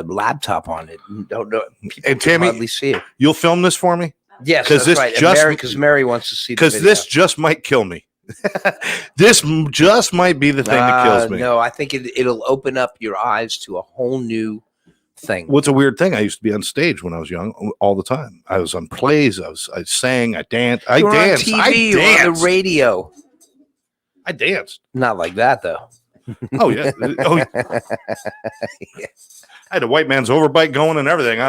laptop on it. Don't know. And Tammy, hardly see it. You'll film this for me? Yes, that's right. Because Mary wants to see. Because this just might kill me. This just might be the thing that kills me. No, I think it'll open up your eyes to a whole new thing. What's a weird thing? I used to be on stage when I was young all the time. I was on plays. I sang. I danced. I danced. On TV, on the radio. I danced. Not like that though. Oh yeah. Oh, yeah. I had a white man's overbite going and everything.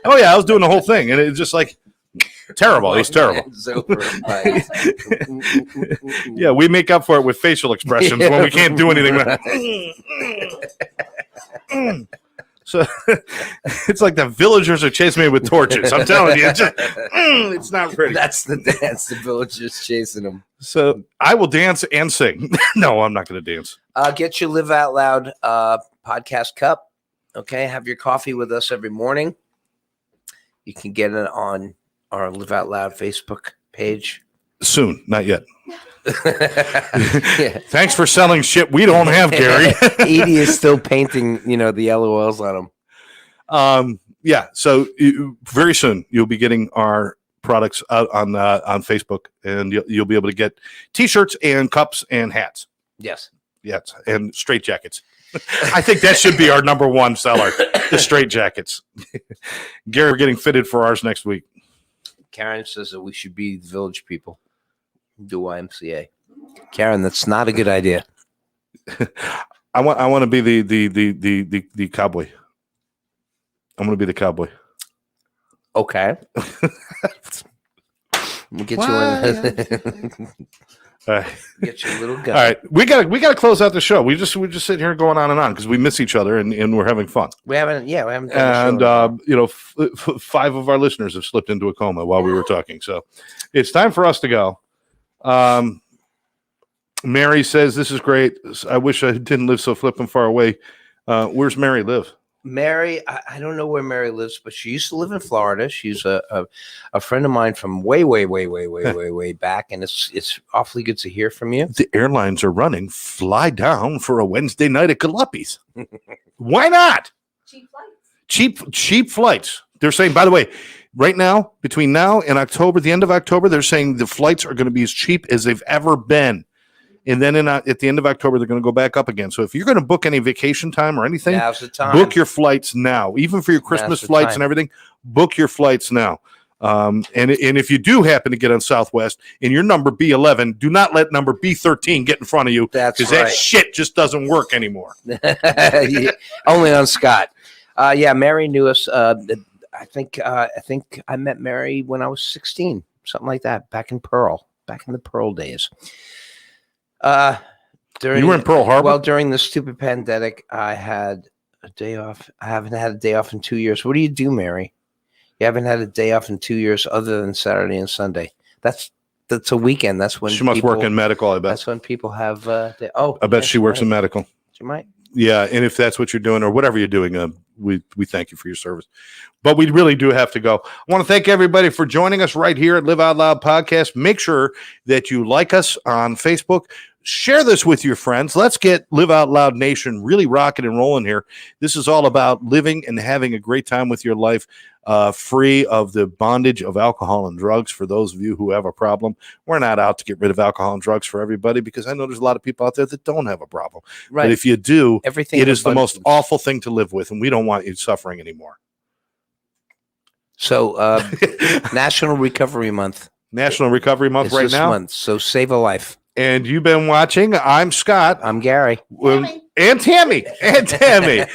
Oh yeah, I was doing the whole thing, and it's just like terrible. He's terrible. Yeah, we make up for it with facial expressions when we can't do anything. So it's like the villagers are chasing me with torches. I'm telling you, it's not pretty. That's the dance. The villagers chasing them. So I will dance and sing. No, I'm not going to dance. Get your Live Out Loud podcast cup. Okay, have your coffee with us every morning. You can get it on our Live Out Loud Facebook page. Soon, not yet. Yeah. Thanks for selling shit we don't have, Gary. Edie is still painting, the LOLs on them. Yeah. So very soon you'll be getting our products out on Facebook, and you'll be able to get T-shirts and cups and hats. Yes. Yes, and straight jackets. I think that should be our number one seller, the straight jackets. Gary, we're getting fitted for ours next week. Karen says that we should be the village people. Do YMCA. Karen, that's not a good idea. I want to be the cowboy. I'm going to be the cowboy. Okay. We'll get you one. Get your little gun. All right, we got to close out the show. We just sit here going on and on because we miss each other and we're having fun. We haven't done and five of our listeners have slipped into a coma while we were talking. So it's time for us to go. Mary says this is great. I wish I didn't live so flippin' far away. Where's Mary live? Mary, I don't know where Mary lives, but she used to live in Florida. She's a friend of mine from way back, and it's awfully good to hear from you. The airlines are running. Fly down for a Wednesday night at Galuppi's. Why not? Cheap flights. Cheap flights. They're saying, by the way, right now, between now and October, the end of October, they're saying the flights are going to be as cheap as they've ever been. And then at the end of October, they're going to go back up again. So if you're going to book any vacation time or anything, now's the time. Book your flights now. Even for your Christmas flights and everything, book your flights now. And if you do happen to get on Southwest and your number B11, do not let number B13 get in front of you. That's because right. that shit just doesn't work anymore. Yeah, only on Scott. Yeah, Mary knew us. I think I met Mary when I was 16, something like that, back in the Pearl days. You were in Pearl Harbor? Well, during the stupid pandemic, I had a day off. I haven't had a day off in 2 years. What do you do, Mary? You haven't had a day off in 2 years other than Saturday and Sunday. That's a weekend. That's when She must work in medical, I bet. That's when people have. I bet she works in medical. She might. Yeah, and if that's what you're doing or whatever you're doing, we thank you for your service. But we really do have to go. I want to thank everybody for joining us right here at Live Out Loud Podcast. Make sure that you like us on Facebook. Share this with your friends. Let's get Live Out Loud Nation really rocking and rolling here. This is all about living and having a great time with your life, free of the bondage of alcohol and drugs. For those of you who have a problem, we're not out to get rid of alcohol and drugs for everybody, because I know there's a lot of people out there that don't have a problem. Right. But if you do, Everything it is the most abundance. awful thing to live with, and we don't want you suffering anymore. So, National Recovery Month. National Recovery Month is right this now. month, so save a life. And you've been watching. I'm Scott. I'm Gary. And Tammy. And Tammy.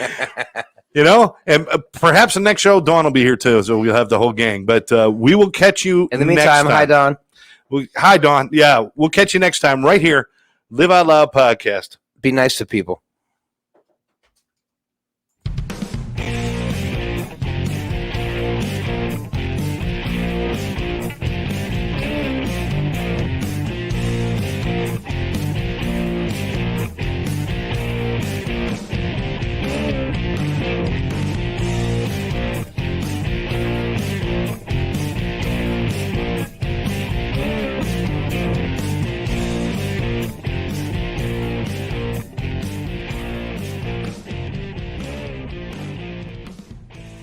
You know, and perhaps the next show, Dawn will be here too, so we'll have the whole gang. But we will catch you In the next meantime, time. hi, Don. Hi, Dawn. Yeah, we'll catch you next time right here. Live Out Loud Podcast. Be nice to people.